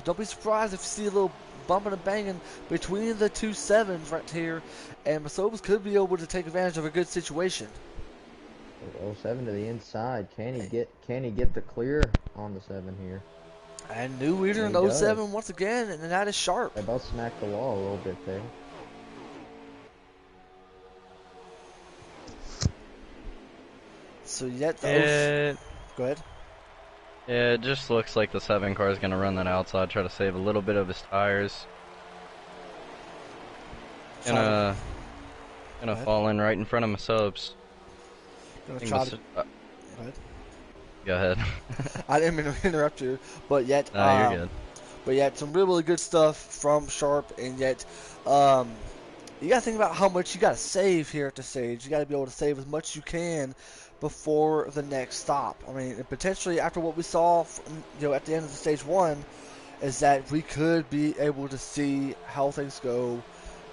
S1: don't be surprised if you see a little bumping and banging between the 2 7s right here, and Masobas could be able to take advantage of a good situation.
S2: Oh, 07 to the inside. Can he get the clear on the 7 here?
S1: And new leader
S2: And
S1: in
S2: he does.
S1: '07 once again, and that is Sharp.
S2: They both smacked the wall a little bit there.
S1: So yet the
S3: It,
S1: Go ahead.
S3: it just looks like the 7 car is going to run that outside, try to save a little bit of his tires. Gonna fall in right in front of my subs.
S1: Gonna
S3: Think
S1: try
S3: this-
S1: to. Go ahead.
S3: Go ahead.
S1: I didn't mean to interrupt you, but yet,
S3: No, you're good.
S1: some really good stuff from Sharp, and yet, you gotta think about how much you gotta save here at the stage. You gotta be able to save as much as you can before the next stop. I mean, and potentially after what we saw, at the end of the stage 1, is that we could be able to see how things go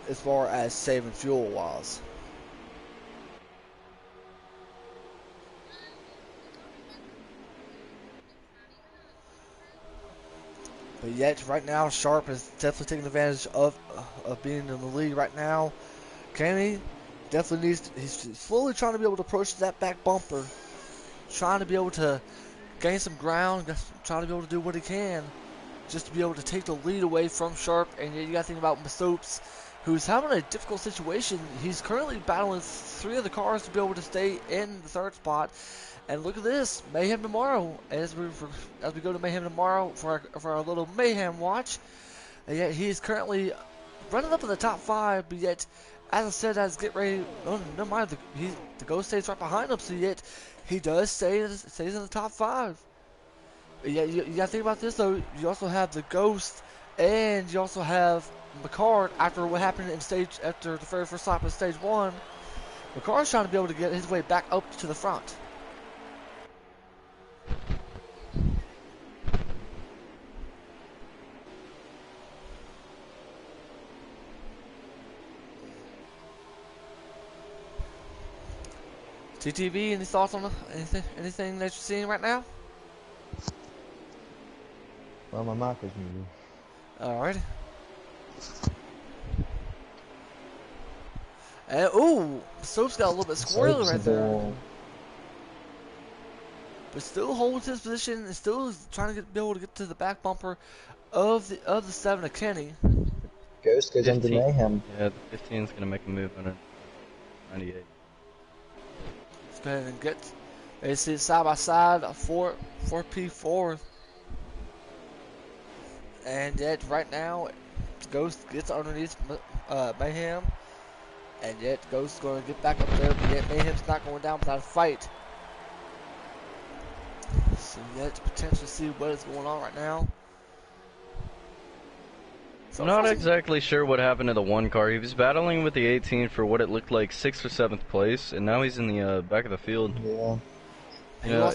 S1: as far as saving fuel wise. But yet, right now, Sharp is definitely taking advantage of being in the lead right now. Kenny definitely he's slowly trying to be able to approach that back bumper, trying to be able to gain some ground, trying to be able to do what he can just to be able to take the lead away from Sharp. And yet you got to think about Masopes, who's having a difficult situation. He's currently battling 3 of the cars to be able to stay in the 3rd spot. And look at this, Mayhem tomorrow. As we go to Mayhem tomorrow for our little Mayhem watch. And yet he is currently running up in the top 5, but yet, as I said, as get ready. Oh, never mind. The Ghost stays right behind him, so yet he does stays in the top 5. But yeah, you gotta think about this though. You also have the Ghost, and you also have McCard. After what happened after the very first lap of stage 1, McCard's trying to be able to get his way back up to the front. TTV, any thoughts on anything that you're seeing right now?
S2: Well, my mic is muted.
S1: Alright. And ooh, Soap's got a little bit squirrely right there. But still holds his position and still is trying to be able to get to the back bumper of the 7 of Kenny.
S4: Ghost goes into
S3: 15.
S4: Mayhem.
S3: Yeah, the 15 is going to make a move on it. 98.
S1: Let's go ahead and get. They see side by side, 4P4. And yet, right now, Ghost gets underneath Mayhem. And yet, Ghost's going to get back up there, but yet Mayhem's not going down without a fight. So yet, to potentially see what is going on right now. So
S3: I'm not exactly sure what happened to the 1 car. He was battling with the 18 for what it looked like 6th or 7th place, and now he's in the back of the field.
S4: Yeah.
S3: You know,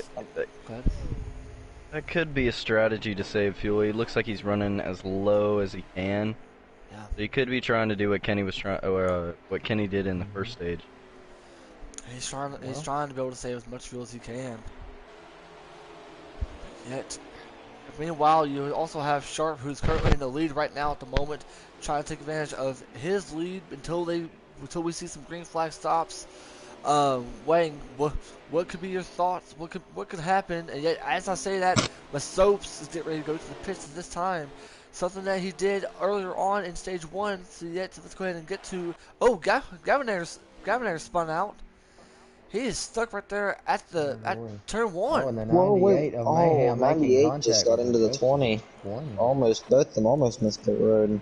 S3: that could be a strategy to save fuel. He looks like he's running as low as he can.
S1: Yeah.
S3: So he could be trying to do what Kenny was what Kenny did in the first stage.
S1: He's trying to be able to save as much fuel as he can. Yet, meanwhile, you also have Sharp, who's currently in the lead right now at the moment, trying to take advantage of his lead until we see some green flag stops. Wayne, what could be your thoughts? What could happen? And yet, as I say that, Masopes is getting ready to go to the pits at this time. Something that he did earlier on in stage 1. So yet, let's go ahead and get to. Oh, Gavinair spun out. He is stuck right there at turn 1.
S2: Oh, and the 98 of Mayhem making
S4: 98
S2: contact
S4: just got
S2: with
S4: into the 20. Both of them almost missed the road.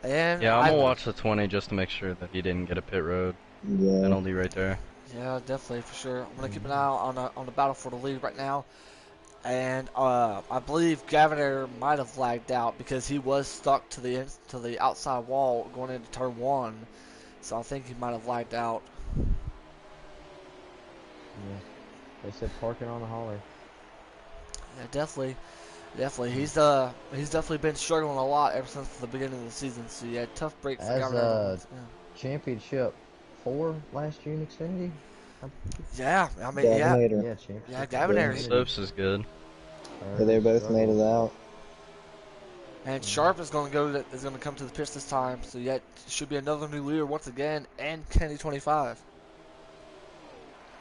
S1: And
S3: Yeah, I'm gonna watch the 20 just to make sure that he didn't get a pit road
S4: Yeah.
S3: penalty right there.
S1: Yeah, definitely for sure. I'm gonna keep an eye on the battle for the lead right now. And I believe Gavinair might have lagged out because he was stuck to the outside wall going into turn 1. So I think he might have lagged out.
S2: Yeah. They said parking on the hauler.
S1: Yeah, definitely. He's definitely been struggling a lot ever since the beginning of the season. So yeah, tough break for Gavinair.
S2: Championship 4 last year in Xfinity.
S1: Yeah, I mean,
S4: Gavinator.
S2: Yeah, championship.
S1: Yeah, Gavinair.
S3: Slopes is good.
S4: Yeah, they both made it out.
S1: And Sharp is going to come to the pitch this time. So yet should be another new leader once again, and Kenny 25.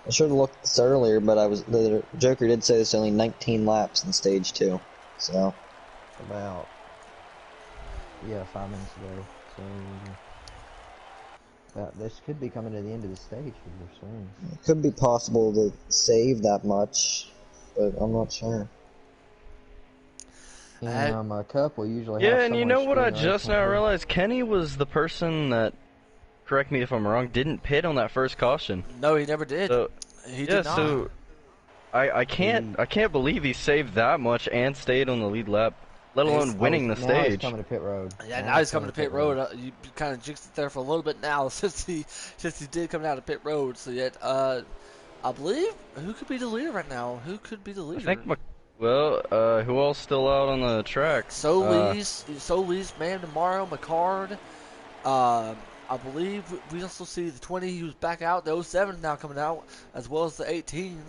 S4: I should have looked at this earlier, but the Joker did say there's only 19 laps in stage 2. So
S2: About 5 minutes ago. So this could be coming to the end of the stage here soon.
S4: it could be possible to save that much, but I'm not sure.
S2: In Cup, we usually have
S3: Yeah, and you
S2: somewhere
S3: know what I
S2: steering race
S3: just now
S2: one.
S3: realized? Kenny was the person that, correct me if I'm wrong, didn't pit on that first caution.
S1: No, he never did.
S3: So,
S1: He
S3: yeah,
S1: did not.
S3: so I can't believe he saved that much and stayed on the lead lap, let alone winning the
S2: Now he's
S3: stage.
S2: coming to pit road.
S1: Yeah, now he's coming to pit road. You kind of jinxed it there for a little bit now, since he did come down to pit road. So yet, I believe, who could be the leader right now? Who could be the leader?
S3: I think, who all's still out on the track?
S1: Solis, Man Tomorrow, McCard. I believe we also see the 20 who's back out. The 07 now coming out, as well as the 18.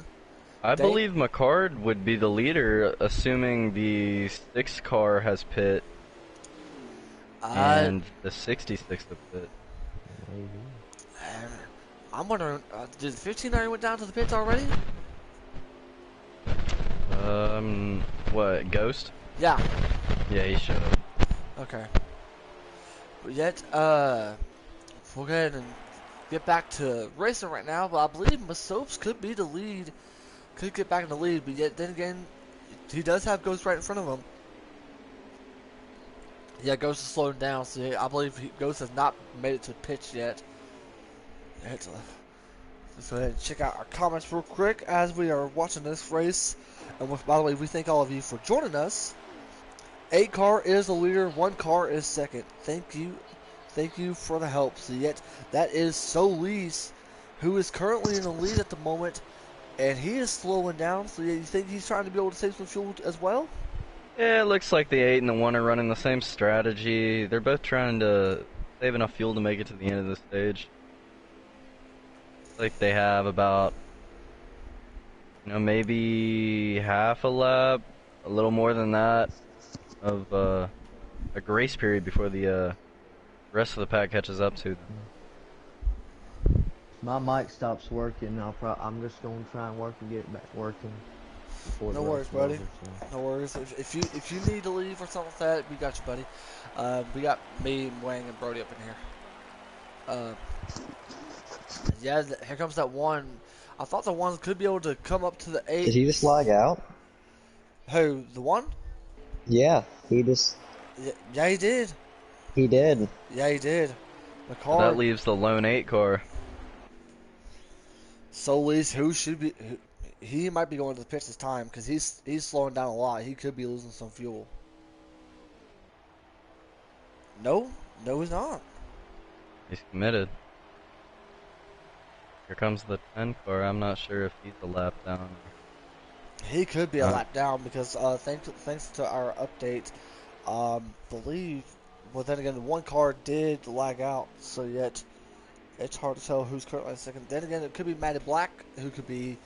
S3: I believe McCard would be the leader, assuming the 6 car has pit and the 66 have pit.
S1: I'm wondering, did the 15 already went down to the pits already?
S3: What, Ghost?
S1: Yeah.
S3: Yeah, he should have.
S1: Okay. But yet, we'll go ahead and get back to racing right now, but I believe Masopes could be the lead. Could get back in the lead, but yet then again, he does have Ghost right in front of him. Yeah, Ghost is slowing down, so I believe Ghost has not made it to pitch yet. Let's go ahead and check out our comments real quick as we are watching this race. And by the way, we thank all of you for joining us. 8 car is the leader, 1 car is second. Thank you for the help. So yet, that is Solis, who is currently in the lead at the moment. And he is slowing down, so you think he's trying to be able to save some fuel as well?
S3: Yeah, it looks like the 8 and the 1 are running the same strategy. They're both trying to save enough fuel to make it to the end of the stage. Like they have about, maybe half a lap, a little more than that, of a grace period before the rest of the pack catches up to them.
S2: My mic stops working. I'm just gonna try and work and get it back working.
S1: No worries, buddy. No worries. If you need to leave or something like that, we got you, buddy. We got me, Wang, and Brody up in here. Yeah, here comes that 1. I thought the 1 could be able to come up to the 8.
S4: Did he just lag out?
S1: Who? The 1?
S4: Yeah, he just.
S1: Yeah, he did.
S4: He did.
S1: Yeah, he did. McCard.
S3: That leaves the lone 8 car.
S1: Solis, who should be, he might be going to the pits this time because he's slowing down a lot. He could be losing some fuel. No, he's not.
S3: He's committed. Here comes the 10 car. I'm not sure if he's a lap down.
S1: He could be a lap down because thanks to our update, believe. Well, then again, the 1 car did lag out, so yet it's hard to tell who's currently in second. Then again, it could be Matty Black who could be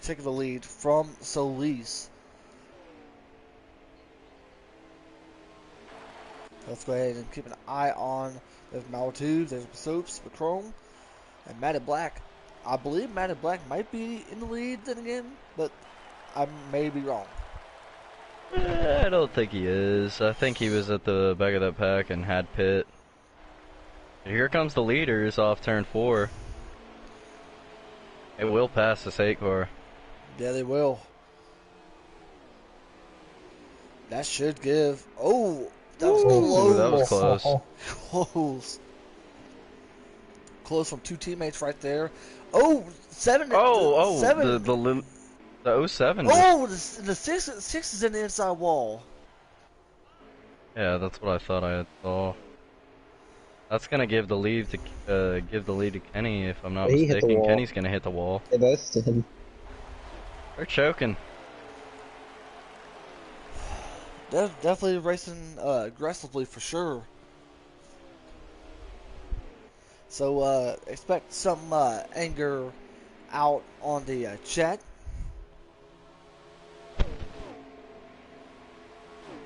S1: taking the lead from Solis. Let's go ahead and keep an eye on. There's Maltube, there's Soaps, Macron, and Matty Black. I believe Matty Black might be in the lead then again, but I may be wrong.
S3: I don't think he is. I think he was at the back of that pack and had pit. Here comes the leaders off turn 4. It will pass this 8 car.
S1: Yeah, they will. That should give. Oh, that was close.
S3: That was close.
S1: Close. Close from 2 teammates right there. Oh, 7.
S3: Oh,
S1: 7.
S3: The 07.
S1: Oh, the 6 is in the inside wall.
S3: Yeah, that's what I thought I saw. That's gonna give the lead to Kenny if I'm not mistaken. Kenny's gonna hit the wall.
S4: They both did.
S3: They're choking.
S1: They're definitely racing aggressively for sure. So expect some anger out on the chat.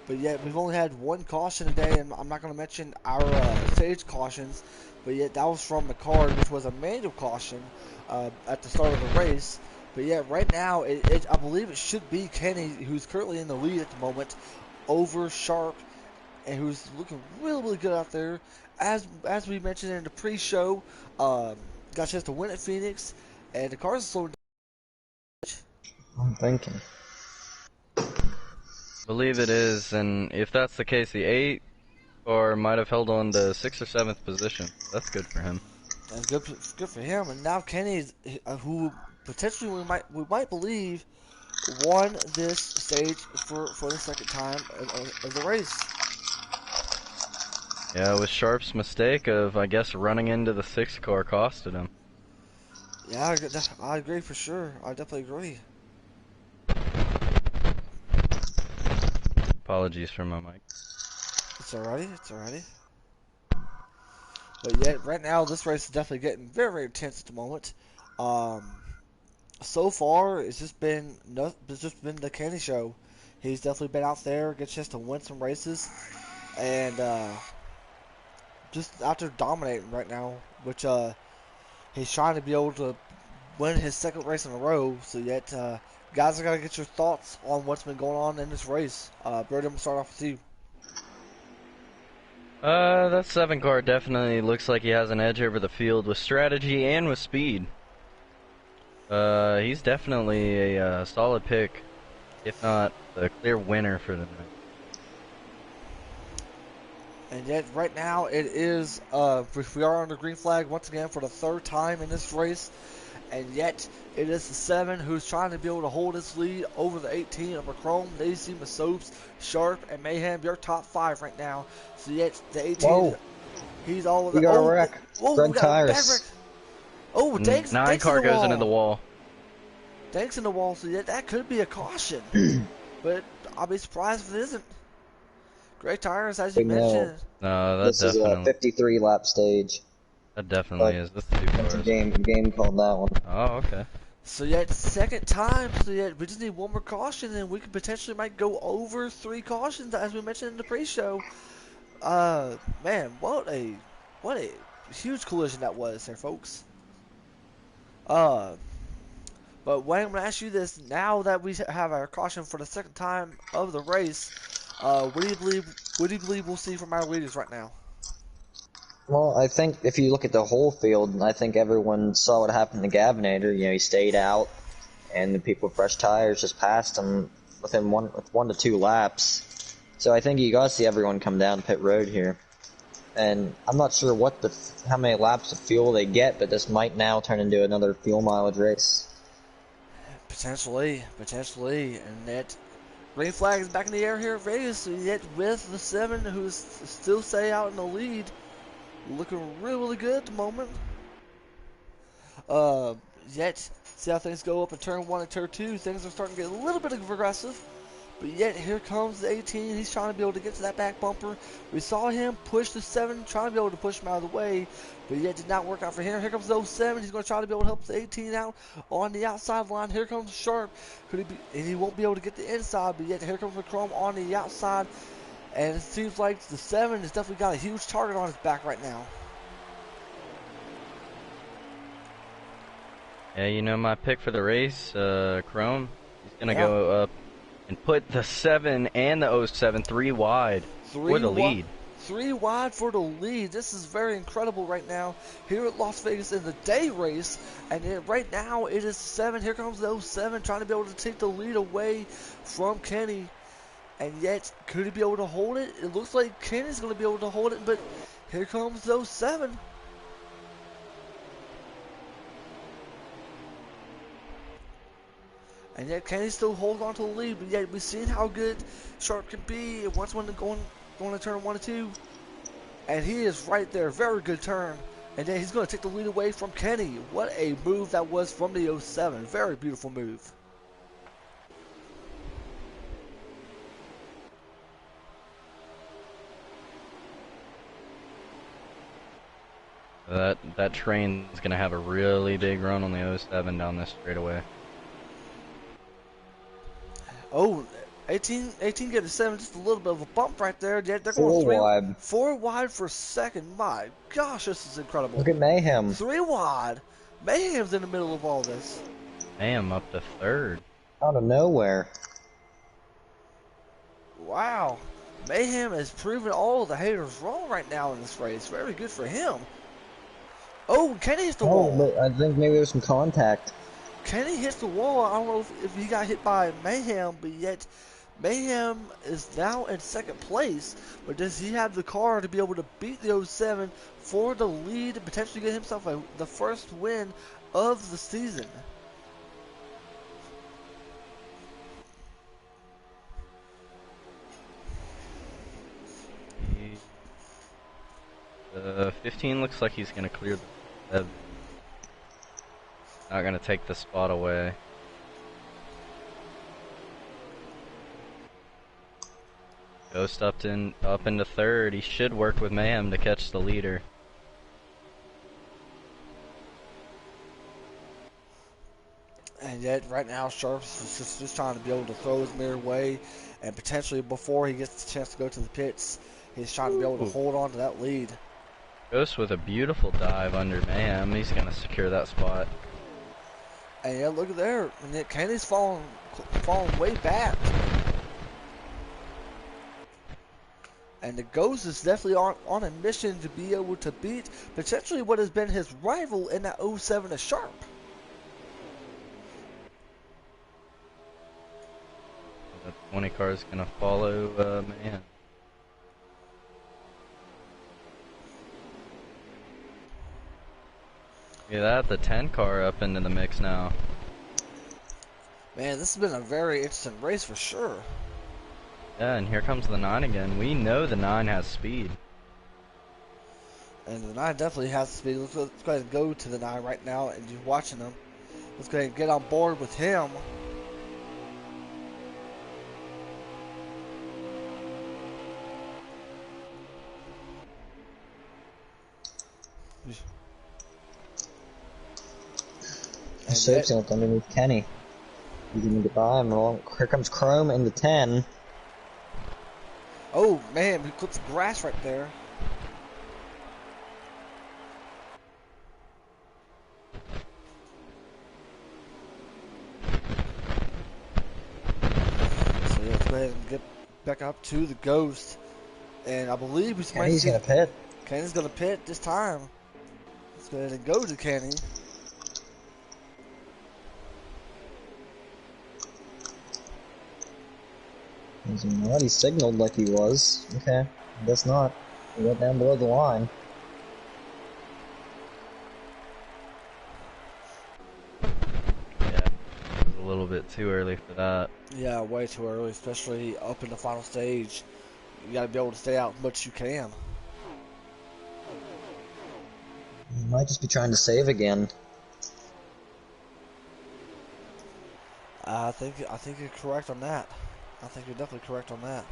S1: But yet we've only had one caution today, and I'm not going to mention our stage cautions, but yet that was from McCard, which was a manual caution at the start of the race. But yet right now, I believe it should be Kenny, who's currently in the lead at the moment, over Sharp, and who's looking really, really good out there. As we mentioned in the pre-show, got a chance to win at Phoenix, and the cars are slowing down.
S4: I'm thinking.
S3: Believe it is, and if that's the case, the 8 or might have held on to 6th or 7th position. That's good for him.
S1: That's good for him. And now Kenny, who potentially we might believe won this stage for the second time of the race.
S3: Yeah, it was Sharp's mistake of, I guess, running into the 6th car costed him.
S1: Yeah, I agree for sure. I definitely agree.
S3: Apologies for my mic.
S1: It's alrighty. It's alrighty. But yet, right now, this race is definitely getting very, very intense at the moment. So far, it's just been the Kenny show. He's definitely been out there, get a chance to win some races, and just out there dominating right now. Which he's trying to be able to win his second race in a row. So yet, guys, I gotta get your thoughts on what's been going on in this race. Brody, I'm gonna start off with you.
S3: That 7 car definitely looks like he has an edge over the field with strategy and with speed. He's definitely a solid pick, if not the clear winner for the night.
S1: And yet, right now, it is we are on the green flag once again for the third time in this race. And yet, it is the 7 who's trying to be able to hold his lead over the 18 of Macron, Daisy, Masopes, Sharp, and Mayhem. Your top 5 right now. So yet, the 18,
S4: Whoa.
S1: he's all of
S4: We
S1: the.
S4: got a
S1: Oh,
S4: wreck.
S1: whoa, we
S4: Red
S1: got a bad wreck.
S4: tires.
S1: Oh, Danks
S3: 9 car
S1: in the
S3: goes
S1: wall.
S3: into the wall.
S1: Danks in the wall. So yet, that could be a caution. But I'll be surprised if it isn't. Great tires, as you
S4: We know
S1: mentioned.
S3: No,
S4: this is a 53 lap stage.
S3: that definitely is. That's 2
S4: That's a
S3: cars.
S4: game called that one.
S3: Oh, okay.
S1: So yet, second time, so yet we just need one more caution, and we could potentially might go over 3 cautions, as we mentioned in the pre-show. Man, what a huge collision that was there, folks. But Wayne, I'm gonna ask you this: now that we have our caution for the second time of the race, what do you believe? What do you believe we'll see from our leaders right now?
S4: Well, I think if you look at the whole field, I think everyone saw what happened to Gavinator. You know, he stayed out, and the people with fresh tires just passed him within one to 2 laps. So I think you gotta see everyone come down pit road here. And I'm not sure how many laps of fuel they get, but this might now turn into another fuel mileage race.
S1: Potentially, and that green flag is back in the air here at Vegas. Yet with the 7 who's still stay out in the lead, looking really, really good at the moment. Yet see how things go up in turn 1 and turn 2. Things are starting to get a little bit aggressive. But yet here comes the 18. He's trying to be able to get to that back bumper. We saw him push the 7, trying to be able to push him out of the way, but yet did not work out for him. Here comes the 07. He's going to try to be able to help the 18 out on the outside line. Here comes Sharp. And he won't be able to get the inside, but yet here comes McCrone on the outside. And it seems like the 7 has definitely got a huge target on his back right now.
S3: Yeah, you know my pick for the race, Chrome. He's gonna go up and put the 7 and the 07 3 wide for the lead.
S1: 3 wide for the lead. This is very incredible right now here at Las Vegas in the day race. And right now it is 7. Here comes the 07 trying to be able to take the lead away from Kenny. And yet, could he be able to hold it? It looks like Kenny's going to be able to hold it, but here comes the 07. And yet Kenny still holds on to the lead, but yet we've seen how good Sharp can be once when going to turn 1 and 2. And he is right there, very good turn. And then he's going to take the lead away from Kenny. What a move that was from the 07. Very beautiful move.
S3: That train is gonna have a really big run on the 07 down this straightaway.
S1: Oh, 18 get a 7, just a little bit of a bump right there. Yet they're going
S4: 4 wide.
S1: 4 wide for second. My gosh, this is incredible.
S4: Look at Mayhem.
S1: 3 wide. Mayhem's in the middle of all this.
S3: Mayhem up to third.
S4: Out of nowhere.
S1: Wow. Mayhem is proving all the haters wrong right now in this race. Very good for him. Oh, Kenny hits the wall.
S4: But I think maybe there's some contact.
S1: Kenny hits the wall. I don't know if he got hit by Mayhem, but yet Mayhem is now in second place. But does he have the car to be able to beat the 07 for the lead and potentially get himself the first win of the season?
S3: The 15 looks like he's gonna clear the 7. Not gonna take the spot away. Ghost up into third. He should work with Mayhem to catch the leader.
S1: And yet, right now, Sharps is just trying to be able to throw his mirror away, and potentially before he gets the chance to go to the pits, he's trying to be able to hold on to that lead.
S3: Ghost with a beautiful dive under Mayhem. He's gonna secure that spot.
S1: And yeah, look at there. And yet, Kenny's falling way back. And the Ghost is definitely on a mission to be able to beat potentially what has been his rival in that 07 to Sharp.
S3: The 20 car is gonna follow Mayhem. Look at that, the 10 car up into the mix now.
S1: Man, this has been a very interesting race for sure.
S3: Yeah, and here comes the 9 again. We know the 9 has speed.
S1: And the 9 definitely has the speed. Let's go ahead and go to the 9 right now and just watching him. Let's go ahead and get on board with him.
S4: Soap's going underneath Kenny. He's going to get by him. Here comes Chrome in the 10.
S1: Oh man, he clips grass right there. So yeah, let's go ahead and get back up to the Ghost. And I believe
S4: Kenny's going to pit.
S1: Kenny's going to pit this time. Let's go ahead and go to Kenny.
S4: What? He signaled like he was. Okay, I guess not. He went down below the line.
S3: Yeah, it was a little bit too early for that.
S1: Yeah, way too early, especially up in the final stage. You got to be able to stay out as much as you can.
S4: He might just be trying to save again.
S1: I think you're correct on that. I think you're definitely correct on that.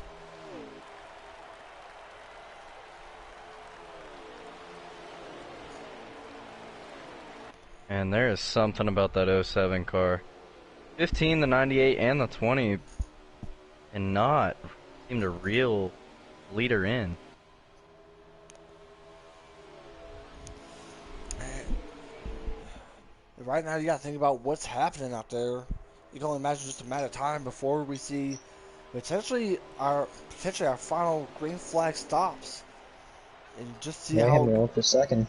S3: And there is something about that 07 car. 15, the 98, and the 20, and not seem to reel leader in.
S1: Right now, you got to think about what's happening out there. You can only imagine just a matter of time before we see potentially our final green flag stops, and just see how.
S4: Mayhem for second.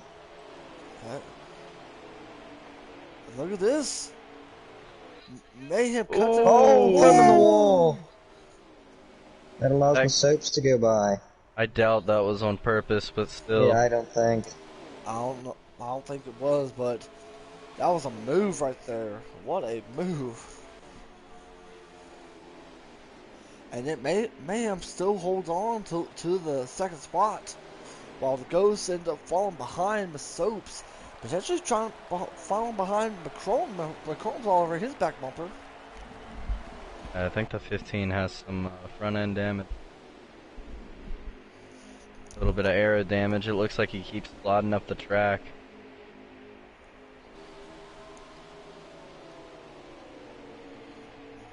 S1: Look at this. Mayhem cuts it.
S4: Oh, clipping the wall. That allows the soaps to go by.
S3: I doubt that was on purpose, but still.
S4: Yeah, I don't think.
S1: I don't know. I don't think it was, but that was a move right there. What a move. And it Mayhem still holds on to the second spot, while the Ghosts end up falling behind the Soaps, potentially falling behind McCrone. McCrone's all over his back bumper.
S3: I think the 15 has some front end damage. A little bit of aero damage. It looks like he keeps sliding up the track.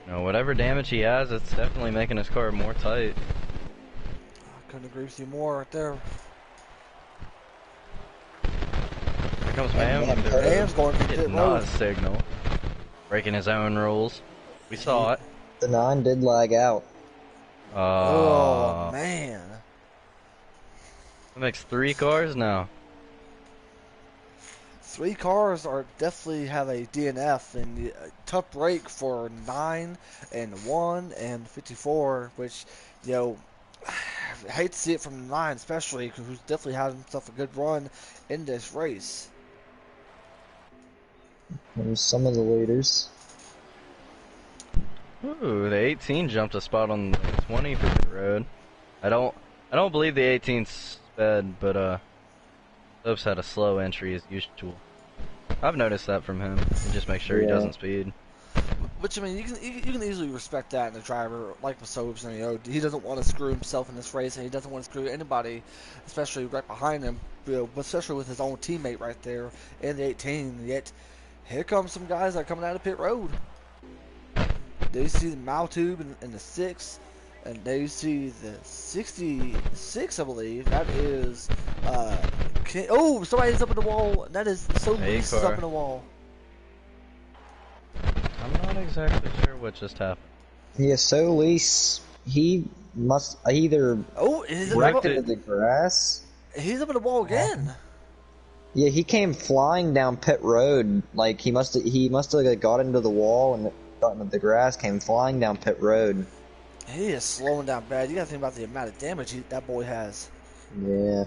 S3: You know, whatever damage he has, it's definitely making his car more tight.
S1: I couldn't agree with you more right there.
S3: Here comes
S4: And
S3: Mayhem.
S1: Mayhem's going to pit
S3: Getting
S1: road.
S3: not a signal. Breaking his own rules. We saw it.
S4: The 9 did lag out.
S1: Oh, man.
S3: That makes 3 cars now.
S1: 3 cars are definitely have a DNF, and tough break for 9 and 1 and 54, which, you know, I hate to see it from 9 especially, because who's definitely had himself a good run in this race.
S4: There's some of the leaders.
S3: Ooh, the 18 jumped a spot on the 20 for pit road. I don't believe the 18 sped, but Lopes had a slow entry as usual. I've noticed that from him. He just makes sure he doesn't speed.
S1: Which, I mean, you can easily respect that in a driver like Masobes. And, you know, he doesn't want to screw himself in this race, and he doesn't want to screw anybody, especially right behind him, you know, especially with his own teammate right there in the 18. Yet, here comes some guys that are coming out of pit road. They see the Maltube in the 6, and they see the 66, I believe. That is, oh, somebody's up in the wall. That is, Solis is up in the wall.
S3: I'm not exactly sure what just happened.
S4: Yeah, Solis, he must either wrecked into the grass.
S1: He's up in the wall again.
S4: Yeah, he came flying down pit road. Like he must have got into the wall and got into the grass. Came flying down pit road.
S1: He is slowing down bad. You got to think about the amount of damage that boy has.
S4: Yeah.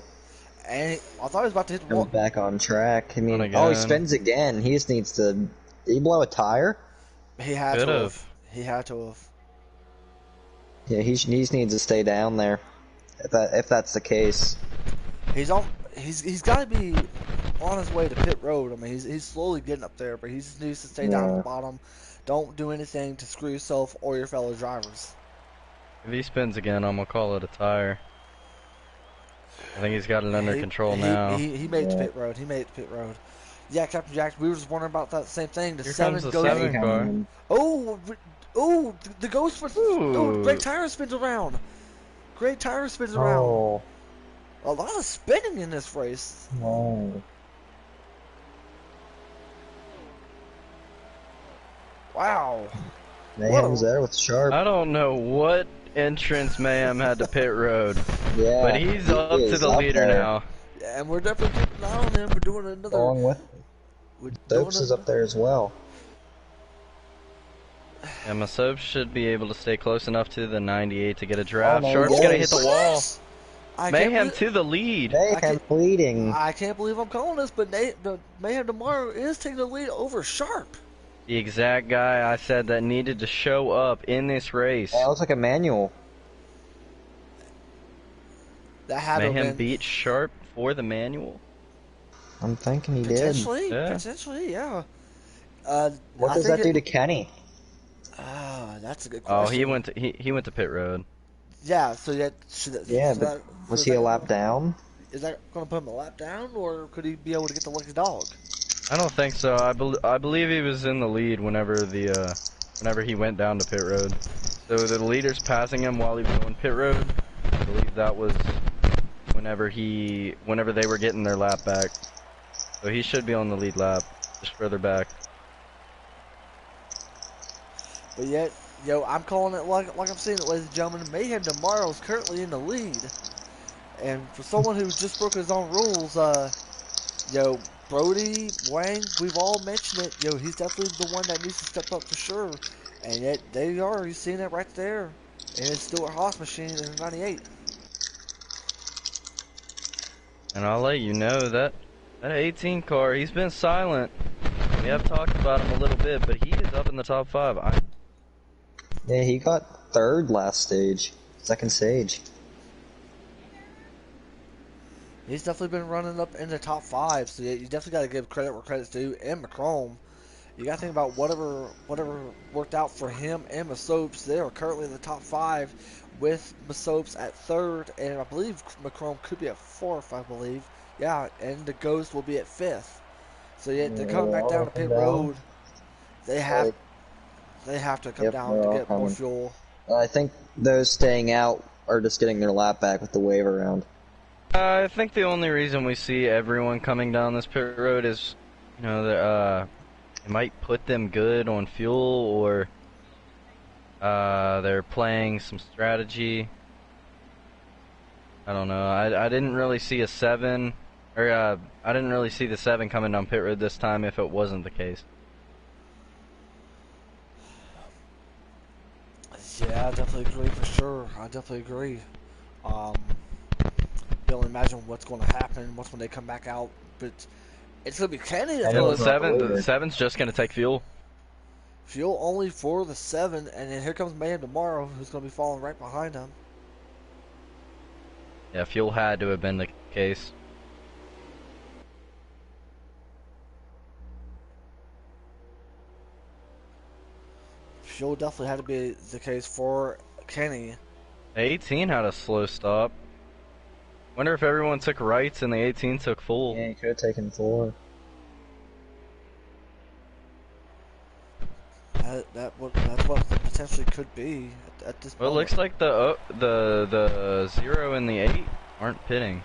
S1: And I thought he was about to hit the
S4: Comes
S1: wall.
S4: back on track. I mean, oh, he spins again. He just needs to. Did he blow a tire?
S1: He had to have. He had to have.
S4: Yeah, he just needs to stay down there. If that's the case.
S1: He's got to be on his way to pit road. I mean, he's slowly getting up there, but he just needs to stay down at the bottom. Don't do anything to screw yourself or your fellow drivers.
S3: If he spins again, I'm gonna call it a tire. I think he's got it under control now.
S1: He made it to pit road. He made it to pit road. Yeah, Captain Jack, we were just wondering about that same thing.
S3: Here comes the 7 car.
S1: Oh, the ghost. Oh, Great Tire spins around. Great Tire spins around.
S4: Oh.
S1: A lot of spinning in this race.
S4: Oh.
S1: Wow.
S4: Mayhem's there with Sharp.
S3: I don't know what entrance Mayhem had to pit road.
S4: Yeah.
S3: But he's up to the leader now.
S1: Yeah, and we're definitely keeping an eye on him. We're doing another.
S4: Along with Dopes is up there as well.
S3: Yeah, Masobe should be able to stay close enough to the 98 to get a draft. Sharp's gonna hit the wall. Mayhem to the lead.
S4: Mayhem leading.
S1: I can't believe I'm calling this, but Mayhem tomorrow is taking the lead over Sharp.
S3: The exact guy I said that needed to show up in this race.
S4: Yeah, it looks like a manual.
S1: That had
S3: Mayhem beat Sharp for the manual.
S4: I'm thinking he
S1: potentially,
S4: did.
S1: Potentially, yeah.
S4: What does that do to Kenny?
S1: That's a good question.
S3: Oh, he went to pit road.
S1: Yeah, so
S4: was he a lap down?
S1: Is that going to put him a lap down, or could he be able to get the lucky dog?
S3: I don't think so. I believe he was in the lead whenever he went down to pit road. So the leader's passing him while he was going pit road. I believe that was whenever they were getting their lap back. So he should be on the lead lap, just further back.
S1: But yet, I'm calling it like I'm saying it, ladies and gentlemen. Mayhem tomorrow is currently in the lead, and for someone who just broke his own rules, Brody, Wang, we've all mentioned it. He's definitely the one that needs to step up for sure. And yet, there you are. You've seen it right there. And it's Stuart Haas machine in the 98.
S3: And I'll let you know that 18 car, he's been silent. We have talked about him a little bit, but he is up in the top 5.
S4: Yeah, he got third second stage.
S1: He's definitely been running up in the top 5, so you definitely got to give credit where credit's due. And Macrome, you got to think about whatever worked out for him and Masops. They are currently in the top 5 with Masops at 3rd, and I believe Macrome could be at 4th, I believe. Yeah, and the Ghost will be at 5th. So they're coming back down to pit road. They have They have to come
S4: Yep,
S1: down
S4: they're
S1: to
S4: all
S1: get more
S4: coming.
S1: fuel.
S4: I think those staying out are just getting their lap back with the wave around.
S3: I think the only reason we see everyone coming down this pit road is, you know, it might put them good on fuel, or they're playing some strategy. I don't know. I didn't really see a 7, or I didn't really see the 7 coming down pit road this time if it wasn't the case.
S1: Yeah, I definitely agree for sure. I definitely agree. Um, you only imagine what's going to happen once when they come back out, but it's going to be Kenny that's
S4: Kenny
S3: Yeah,
S1: going
S3: the
S1: to
S4: wasn't on the
S3: 7, the
S4: leader.
S3: 7's just gonna take fuel.
S1: fuel only for the 7, and then here comes Mayhem tomorrow, who's going to be falling right behind him.
S3: Yeah, fuel had to have been the case.
S1: Fuel definitely had to be the case for Kenny.
S3: The 18 had a slow stop. Wonder if everyone took rights and the 18 took full.
S4: Yeah, he could have taken 4.
S1: That's what it potentially could be at this
S3: Well, it
S1: moment.
S3: looks like the 0 and the 8 aren't pitting.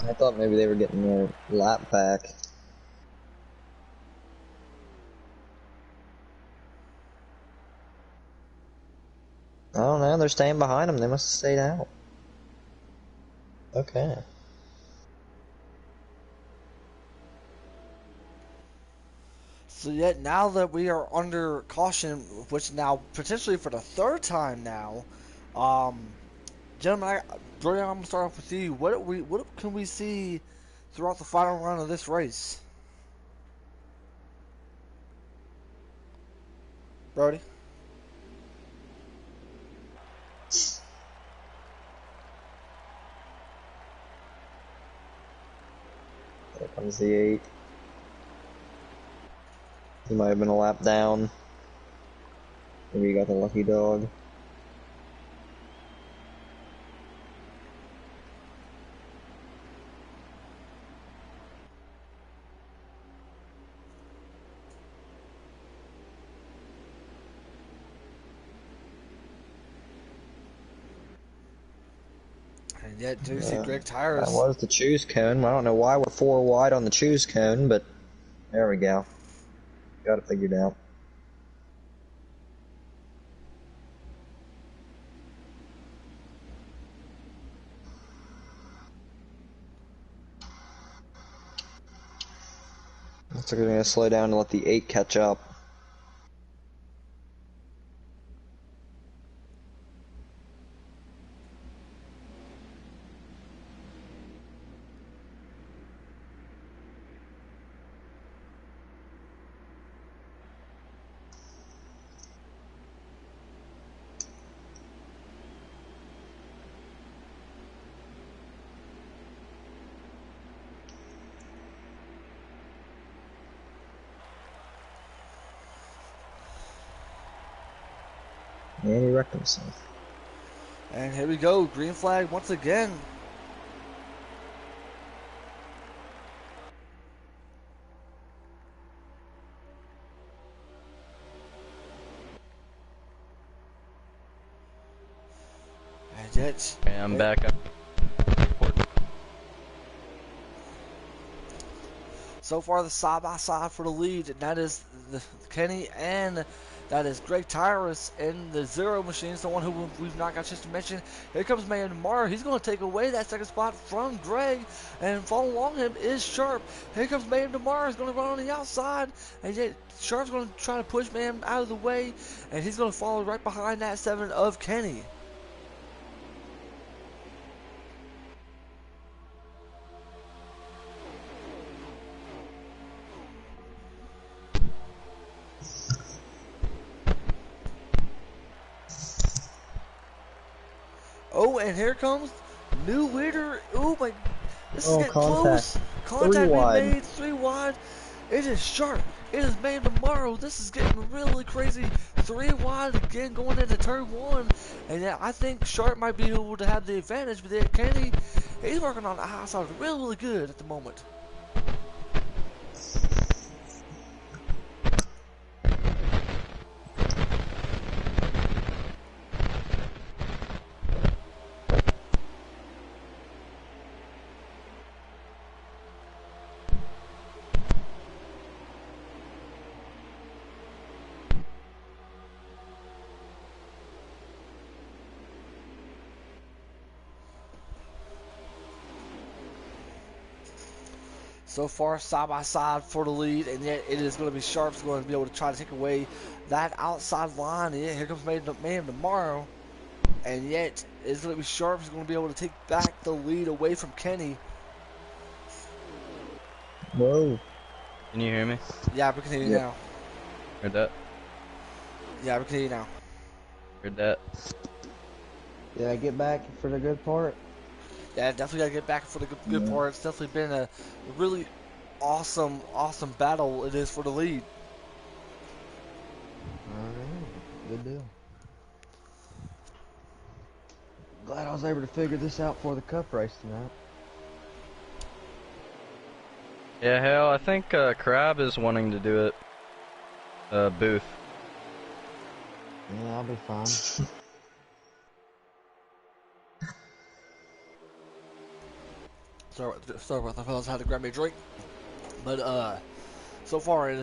S4: I thought maybe they were getting their lap back. I don't know, they're staying behind them. They must have stayed out. Okay.
S1: So yet now that we are under caution, which now potentially for the third time now, gentlemen, Jordan, I'm gonna start off with you. What can we see throughout the final round of this race, Brody?
S4: There comes the 8. He might have been a lap down. Maybe he got the lucky dog.
S1: And yet, do you see
S4: Yeah,
S1: Greg
S4: that
S1: Tyrus?
S4: was the choose cone. I don't know why we're 4 wide on the choose cone, but there we go. Got it figured out. Looks like they're gonna slow down and let the 8 catch up. And he wrecked himself.
S1: And here we go, green flag once again. And yet,
S3: Okay, I'm back up.
S1: so far the side by side for the lead, and that is Kenny and that is Greg Tyrus in the Zero Machines, the one who we've not got a chance to mention. Here comes Mayan tomorrow. He's going to take away that second spot from Greg, and following along him is Sharp. Here comes Mayan tomorrow. He's going to run on the outside, and yet Sharp's going to try to push Mayan out of the way, and he's going to follow right behind that 7 of Kenny. Oh, and here comes new leader. Oh my, this is
S4: Oh,
S1: getting
S4: contact.
S1: close. Contact
S4: 3 wide.
S1: being made, 3 wide. It is Sharp. It is made tomorrow. This is getting really crazy. 3 wide again going into turn 1. And yeah, I think Sharp might be able to have the advantage, but then Kenny, he's working on the outside really, really good at the moment. so far side by side for the lead, and yet it is going to be Sharp's going to be able to try to take away that outside line. And yet here comes Mayhem tomorrow, and yet it's going to be Sharp's going to be able to take back the lead away from Kenny.
S4: Whoa.
S3: Can you hear me?
S1: Yeah, we can hear you
S4: Yep.
S1: now.
S3: Heard that?
S1: Yeah, we can hear you now.
S3: Heard that?
S2: Did I get back for the good part?
S1: Yeah, definitely got to get back for the good part. It's definitely been a really awesome battle it is for the lead.
S2: Alright, good deal. Glad I was able to figure this out for the cup race tonight.
S3: Yeah, hell, I think Crab is wanting to do it. Booth.
S2: Yeah, I'll be fine.
S1: Sorry about that, fellas. I had to grab me a drink. But so far it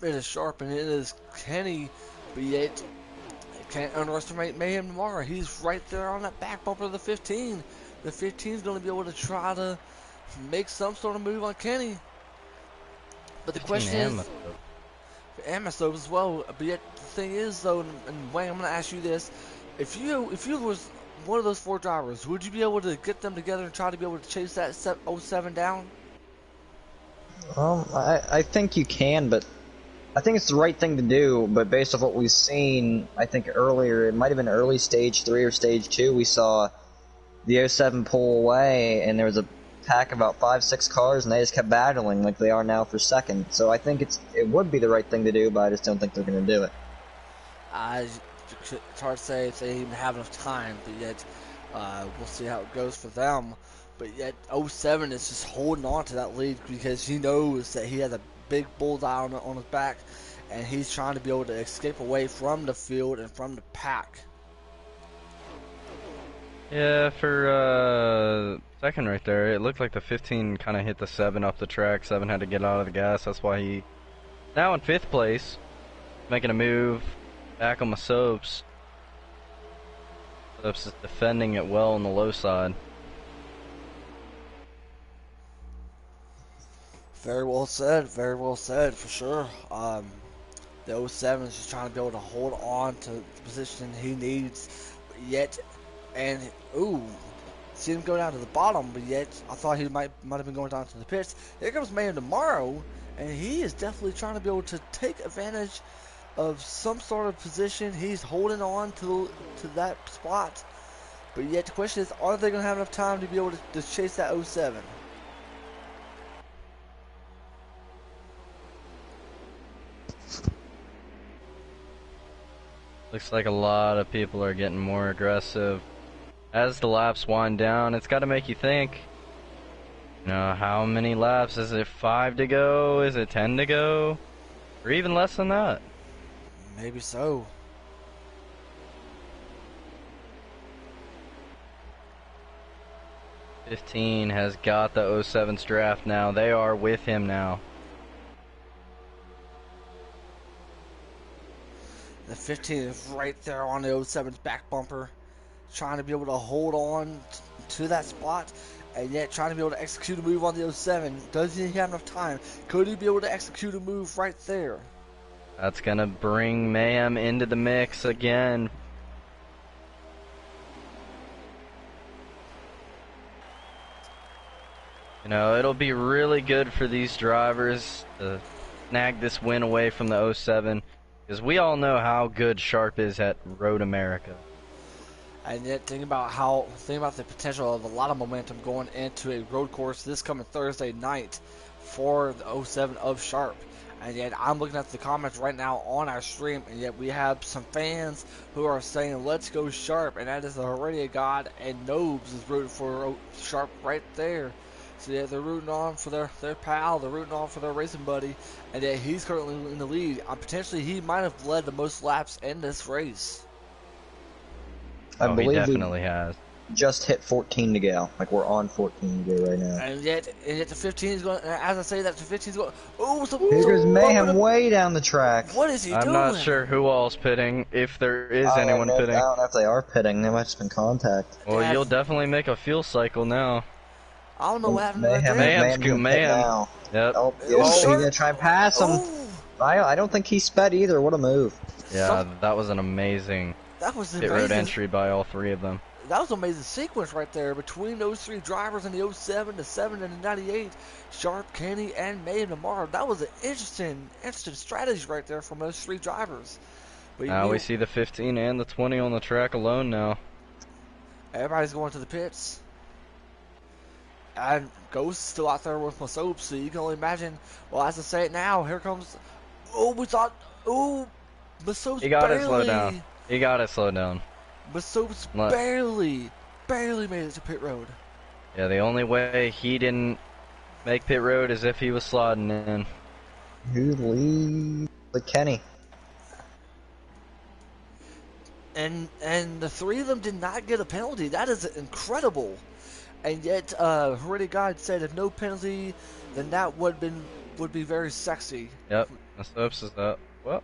S1: is Sharp and it is Kenny, but yet can't underestimate Mayhem tomorrow. He's right there on that back bumper of the 15. The 15 is going to be able to try to make some sort of move on Kenny. But the question is, and myself as well. But yet the thing is though, and Wayne, I'm going to ask you this: if you was one of those 4 drivers, would you be able to get them together and try to be able to chase that 07 down?
S4: I think you can, but I think it's the right thing to do. But based off what we've seen, I think earlier, it might have been early stage 3 or stage 2, we saw the 07 pull away, and there was a pack of about 5-6 cars, and they just kept battling like they are now for second. So I think it would be the right thing to do, but I just don't think they're going to do it.
S1: It's hard to say if they even have enough time, but yet we'll see how it goes for them. But yet 07 is just holding on to that lead because he knows that he has a big bullseye on his back, and he's trying to be able to escape away from the field and from the pack.
S3: Yeah, for second right there, it looked like the 15 kind of hit the 7 up the track. 7 had to get out of the gas. That's why he now in 5th place, making a move back on the Soaps. Soaps is defending it well on the low side.
S1: Very well said for sure. The 07 is just trying to be able to hold on to the position he needs, yet, and see him go down to the bottom, but yet I thought he might have been going down to the pits. Here comes Mayhem tomorrow, and he is definitely trying to be able to take advantage of some sort of position. He's holding on to that spot, but yet the question is, are they going to have enough time to be able to chase that 07?
S3: Looks like a lot of people are getting more aggressive. As the laps wind down, it's got to make you think, you know, how many laps? Is it 5 to go? Is it 10 to go? Or even less than that?
S1: Maybe so.
S3: '15 has got the 07's draft now. They are with him now.
S1: The 15 is right there on the 07's back bumper, trying to be able to hold on to that spot, and yet trying to be able to execute a move on the 07. Does he have enough time? Could he be able to execute a move right there?
S3: That's going to bring Mayhem into the mix again. You know, it'll be really good for these drivers to snag this win away from the 07. Because we all know how good Sharp is at Road America.
S1: And yet think about the potential of a lot of momentum going into a road course this coming Thursday night for the 07 of Sharp. And yet I'm looking at the comments right now on our stream, and yet we have some fans who are saying, let's go Sharp, and that is the Heredia God, and Nobes is rooting for Sharp right there. So yeah, they're rooting on for their pal, they're rooting on for their racing buddy, and yet he's currently in the lead. Potentially he might have led the most laps in this race.
S4: I
S3: He
S4: believe
S3: definitely
S4: we
S3: has.
S4: just hit 14 to go. Like, we're on 14 to go right now.
S1: And yet the 15 is going. As I say that, the 15 is going. Oh,
S4: Here goes Mayhem way down the track.
S1: What is he doing?
S3: I'm not sure who all's pitting, if there is anyone
S4: I
S3: pitting.
S4: don't know if they are pitting. They might have just been contact.
S3: Well,
S1: Yes.
S3: you'll definitely make a fuel cycle now.
S1: I don't know what happened right
S4: Mayhem,
S1: there.
S3: Mayhem's
S4: Mayhem hit
S3: Mayhem.
S4: now.
S3: Yep.
S4: Oh,
S1: It was
S4: he's
S1: sharp.
S4: gonna try and pass him.
S1: Oh,
S4: I don't think he sped either. What a move.
S3: Yeah, that was an amazing
S1: that was
S3: pit road
S1: amazing.
S3: entry by all three of them.
S1: That was an amazing sequence right there between those three drivers in the 07, the 7, and the 98. Sharp, Kenny, and Mayhem tomorrow. That was an interesting strategy right there from those three drivers. But
S3: Now we see the 15 and the 20 on the track alone now.
S1: everybody's going to the pits. And Ghost is still out there with my soap, so you can only imagine. Well, as I say it now, here comes. Oh, we thought. Oh, Masoap's
S3: He got
S1: barely.
S3: it slowed down. He got it slowed down.
S1: Masoap's
S3: Look.
S1: barely made it to pit road.
S3: Yeah, the only way he didn't make pit road is if he was sliding in.
S4: Who leads? But Kenny.
S1: And the three of them did not get a penalty. That is incredible. And yet, Heredity God said if no penalty, then that would be very sexy.
S3: Yep, Masopes is up. Well,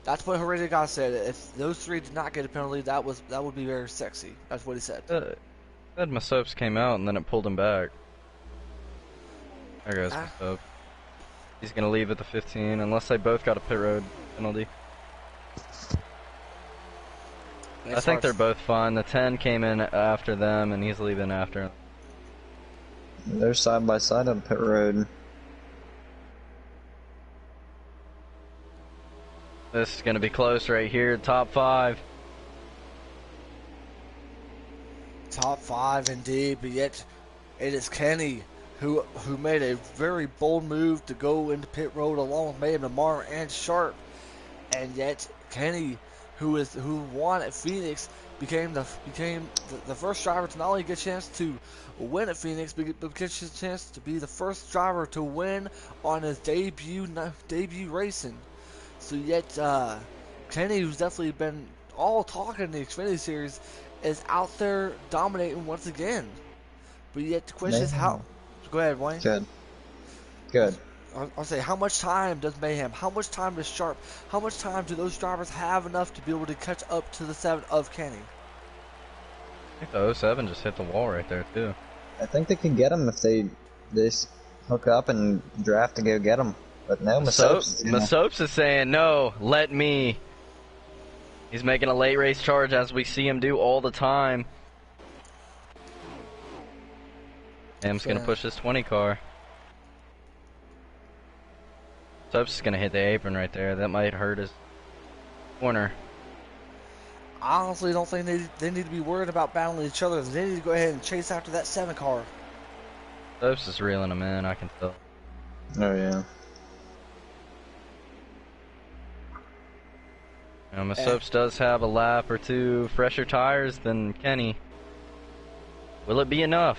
S1: That's what Heredity God said. If those three did not get a penalty, that would be very sexy. That's what he said.
S3: said Masopes came out and then it pulled him back. There goes Masopes. He's gonna leave at the 15 unless they both got a pit road penalty. I think they're both fine. The 10 came in after them and he's leaving after.
S4: They're side by side on pit road.
S3: This is gonna be close right here. Top 5.
S1: Top 5 indeed, but yet it is Kenny who made a very bold move to go into pit road along with Mayhem Lamar and Sharp, and yet Kenny, who won at Phoenix, became the first driver to not only get a chance to win at Phoenix, but get a chance to be the first driver to win on his debut racing. So yet Kenny, who's definitely been all talk in the Xfinity Series, is out there dominating once again. But yet the question is how. Go ahead, Wayne.
S4: Good.
S1: I'll say, how much time does Mayhem? How much time does Sharp? How much time do those drivers have enough to be able to catch up to the 7 of Kenny?
S3: I think the 07 just hit the wall right there too.
S4: I think they can get him if they just hook up and draft to go get him. But no,
S3: Masopes is saying no, let me. He's making a late race charge as we see him do all the time. Ham's gonna push his 20 car. Masopes is gonna hit the apron right there. That might hurt his corner.
S1: I honestly don't think they need to be worried about battling each other. They need to go ahead and chase after that 7 car.
S3: Masopes is reeling him in, I can tell.
S4: Oh yeah.
S3: Masopes does have a lap or two fresher tires than Kenny. Will it be enough?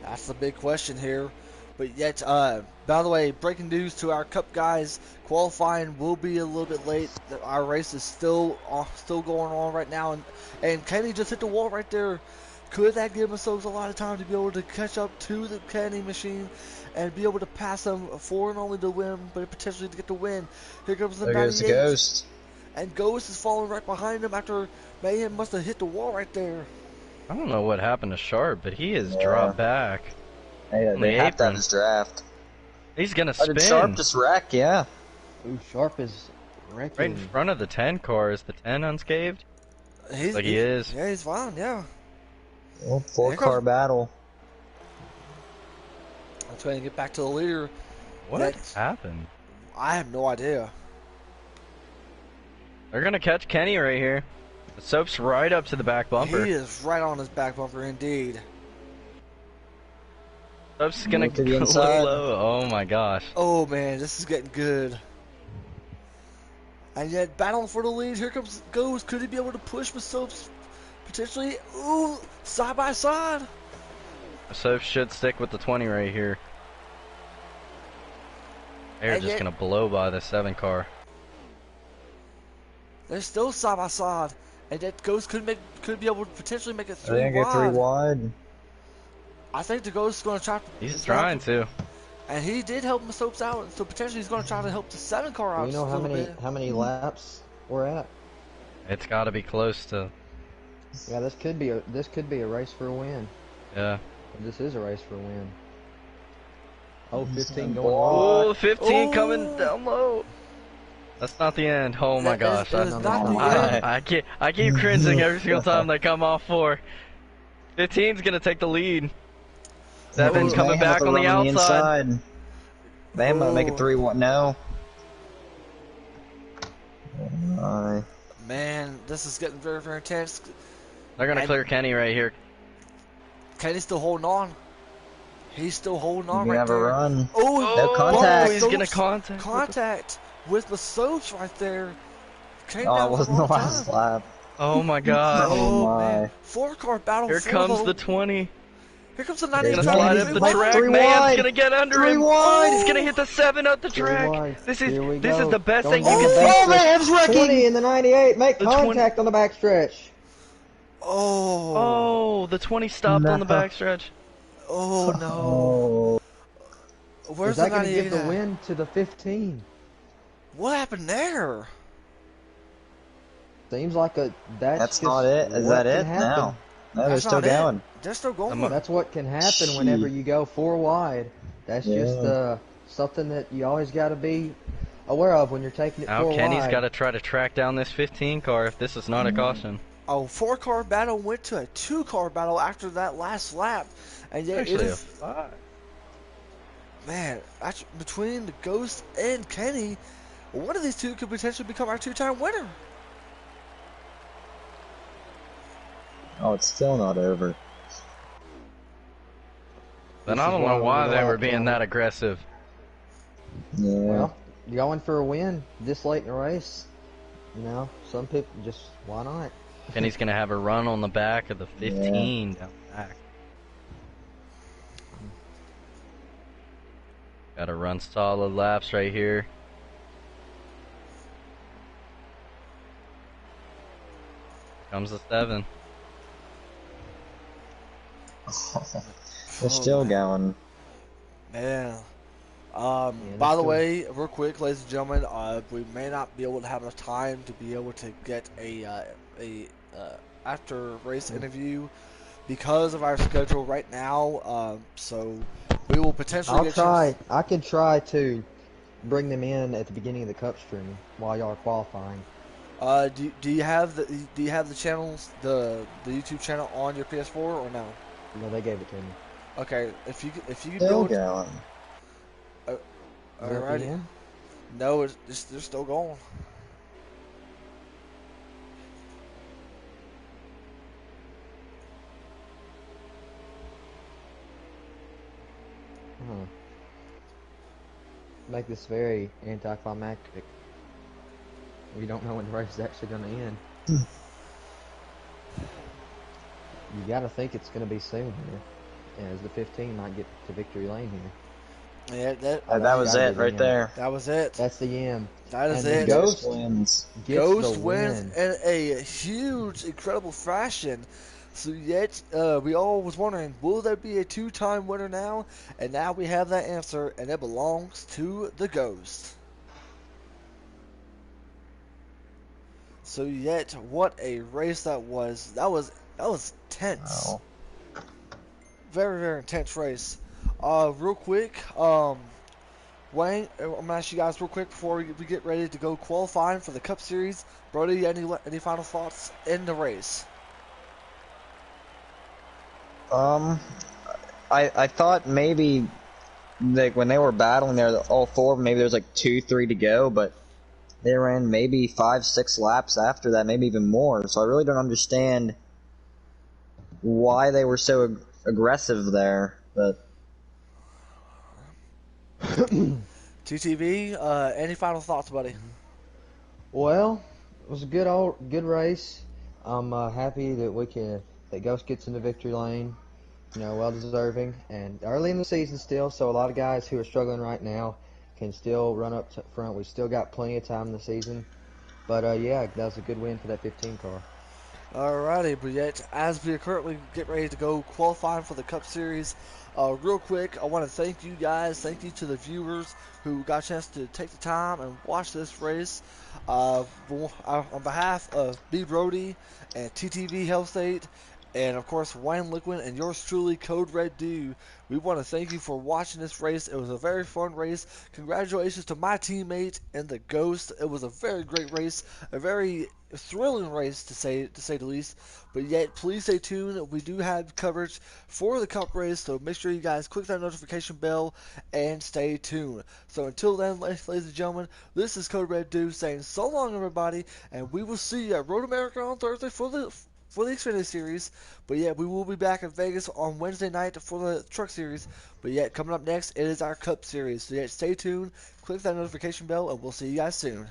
S1: That's the big question here. But yet, by the way, breaking news to our Cup guys: qualifying will be a little bit late. Our race is still going on right now, and Kenny just hit the wall right there. Could that give Masopes a lot of time to be able to catch up to the Kenny machine and be able to pass them for not only to win, but potentially to get the win? Here comes the 98.
S4: There goes the Ghost.
S1: And Ghost is falling right behind him after Mayhem must have hit the wall right there.
S3: I don't know what happened to Sharp, but he has dropped back.
S4: Hey, they have to have his draft.
S3: He's gonna
S4: Oh,
S3: spin.
S4: did Sharp just wreck? Yeah.
S2: Ooh, Sharp is wrecking.
S3: Right in front of the 10 car. Is the 10 unscathed? Like he is.
S1: Yeah, he's fine, yeah.
S4: Well, 4-car battle.
S1: Let's go ahead and get back to the leader.
S3: What happened?
S1: I have no idea.
S3: They're gonna catch Kenny right here. The soap's right up to the back bumper.
S1: He is right on his back bumper, indeed.
S3: Soap's gonna go
S4: inside.
S3: low. Oh my gosh.
S1: Oh man, this is getting good. And yet, battling for the lead. Here comes Ghost. Could he be able to push with Soaps? Potentially. Ooh, side by side.
S3: Soap should stick with the 20 right here. They're
S1: And
S3: just
S1: yet-
S3: gonna blow by the 7 car.
S1: They're still side by side. And yet, Ghost could be able to potentially make it
S4: Are they
S1: 3
S4: gonna go 3
S1: wide.
S4: wide?
S1: I think the Ghost is going to try.
S3: He's trying to.
S1: And he did help Soaps out, so potentially he's going to try to help the 7 car out.
S2: Do you know
S1: just a
S2: how
S1: little
S2: many
S1: bit.
S2: how many laps we're at?
S3: It's got to be close to.
S2: Yeah, this could be a race for a win.
S3: Yeah.
S2: This is a race for a win. Oh, 15 going
S4: Boy.
S2: low.
S3: Oh, 15 coming
S1: Oh,
S3: down low. That's not the end. Oh my gosh.
S1: that is
S2: No, that's
S1: not the
S2: not.
S1: end.
S3: I keep cringing every single time they come off 4. 15's gonna take the lead.
S4: Here
S3: 7
S4: comes
S1: Oh,
S3: coming
S4: Mayhem with
S3: back
S4: a
S3: on the
S4: run on the
S3: outside.
S4: inside. Mayhem might make it
S1: oh,
S4: 3-1. No. Uh,
S1: man, this is getting very, very intense.
S3: They're gonna
S1: And
S3: clear Kenny right here.
S1: Kenny's still holding on. He's still holding
S4: you
S1: on
S4: can
S1: right
S4: have a
S1: there.
S4: run.
S1: Oh, he
S4: No
S1: bumped
S3: Oh,
S1: the
S4: contact.
S3: he's gonna
S1: soaps.
S3: contact with the...
S1: Contact with the soaps right there. Came
S4: Oh,
S1: down
S4: it
S1: at the
S4: wasn't the
S1: wrong time.
S4: last lap.
S3: Oh my gosh.
S4: Oh
S1: Oh man,
S4: my.
S1: 4-car battle
S3: Here
S1: for
S3: comes
S1: the.
S3: the 20.
S1: Here comes the
S3: He's
S1: 98
S3: gonna
S4: Here's
S1: car.
S3: slide
S4: Mayhem.
S3: up
S1: Three
S3: the
S4: He's
S1: wide.
S3: track.
S4: 3
S3: Mayhem's
S4: wide.
S3: gonna get under
S4: 3
S3: him.
S4: wide.
S3: He's gonna
S1: Oh,
S3: hit the 7 up the
S2: 3
S3: track.
S2: wide.
S3: This is
S2: Here we
S3: this is
S2: go.
S3: the best
S2: Going
S3: thing you
S2: down
S3: can
S2: the
S3: see.
S4: Oh,
S2: backstretch.
S4: Mayhem's
S2: 20
S4: wrecking.
S2: in the 98. Make
S3: The 20.
S2: contact on the backstretch.
S1: oh,
S3: Oh, the 20 stopped on the
S4: No.
S3: backstretch.
S1: oh no.
S4: Oh.
S2: Is
S1: Where's the
S2: that going to give
S1: 98
S2: the
S1: at?
S2: win to the 15?
S1: What happened there?
S2: Seems like that's
S4: That's
S2: just
S4: not it. Is
S2: what
S4: that
S2: can
S4: it?
S2: happen.
S4: No. No, they're
S1: That's
S4: still
S1: not it.
S4: going.
S1: They're still
S3: I'm
S1: going.
S2: That's what can happen whenever you go 4 wide. That's just
S4: Yeah.
S2: something that you always got to be aware of when you're taking it
S3: Now
S2: 4
S3: Kenny's
S2: wide.
S3: got to try to track down this 15 car if this is not a caution.
S1: A 4-car battle went to a 2-car battle after that last lap, and yet it
S3: Actually, a
S1: is
S3: 5.
S1: man. Between the Ghost and Kenny, one of these two could potentially become our 2-time winner.
S4: Oh, it's still not over.
S3: Then
S2: This
S3: I
S2: is
S3: don't
S2: why
S3: know
S2: we
S3: why
S2: need a
S3: they were
S2: lap
S3: being
S2: count.
S3: that aggressive.
S4: Yeah.
S2: Well, going for a win this late in the race, some people just, why not?
S3: Kenny's gonna have a run on the back of the 15 down the back. Got to run solid laps right here. Comes the 7.
S4: They're still going.
S1: Man.
S2: Yeah,
S1: By the
S2: let's
S1: way, real quick, ladies and gentlemen, we may not be able to have enough time to be able to get a after race interview because of our schedule right now. So we will potentially
S2: I'll
S1: get
S2: try. I can try to bring them in at the beginning of the cup stream while y'all are qualifying.
S1: Do you have the channels the YouTube channel on your PS4 or no?
S2: No, they gave it to me.
S1: Okay, if you could
S4: Still
S1: do it.
S4: going.
S2: Is that the
S1: Alrighty.
S2: end?
S1: No, they're still going.
S2: Huh. Make this very anticlimactic. We don't know when the race is actually going to end. You got to think it's going to be soon here, as the 15 might get to victory lane here.
S1: Yeah,
S4: That was
S2: gotta
S4: it
S2: be the
S4: right
S2: end.
S4: there.
S1: that was it.
S2: That's the end.
S1: That is
S2: And the
S1: it.
S2: Ghost
S4: wins.
S2: gets
S1: Ghost
S2: the
S1: wins
S2: win.
S1: in a huge, incredible fashion. So yet, we all was wondering, will there be a 2-time winner now? And now we have that answer, and it belongs to the Ghost. So yet, what a race that was. That was tense.
S4: Wow.
S1: Very, very intense race. Real quick, Wayne, I'm gonna ask you guys real quick before we get ready to go qualifying for the Cup Series. Brody, any final thoughts in the race?
S4: I thought maybe like when they were battling there, all 4 of them, maybe there was like 2, 3 to go, but they ran maybe 5, 6 laps after that, maybe even more. So I really don't understand why they were so aggressive there. But
S1: TTV, any final thoughts, buddy?
S2: Well, it was a good race. I'm happy that that Ghost gets in the victory lane. Well deserving, and early in the season still, so a lot of guys who are struggling right now can still run up to front. We've still got plenty of time in the season, but yeah, that was a good win for that 15 car.
S1: Alrighty, but yet, as we currently get ready to go qualifying for the Cup Series, real quick, I want to thank you guys. Thank you to the viewers who got a chance to take the time and watch this race. On behalf of B. Brody and TTV Health State And of course, Ryan Liquid and yours truly, Code Red Dew. We want to thank you for watching this race. It was a very fun race. Congratulations to my teammate and the Ghost. It was a very great race, a very thrilling race to say the least. But yet, please stay tuned. We do have coverage for the Cup race, so make sure you guys click that notification bell and stay tuned. So until then, ladies and gentlemen, this is Code Red Dew saying so long, everybody, and we will see you at Road America on Thursday for the Xfinity Series. But yeah, we will be back in Vegas on Wednesday night for the Truck Series. But yet, coming up next, it is our Cup Series. So yet, stay tuned, click that notification bell, and we'll see you guys soon.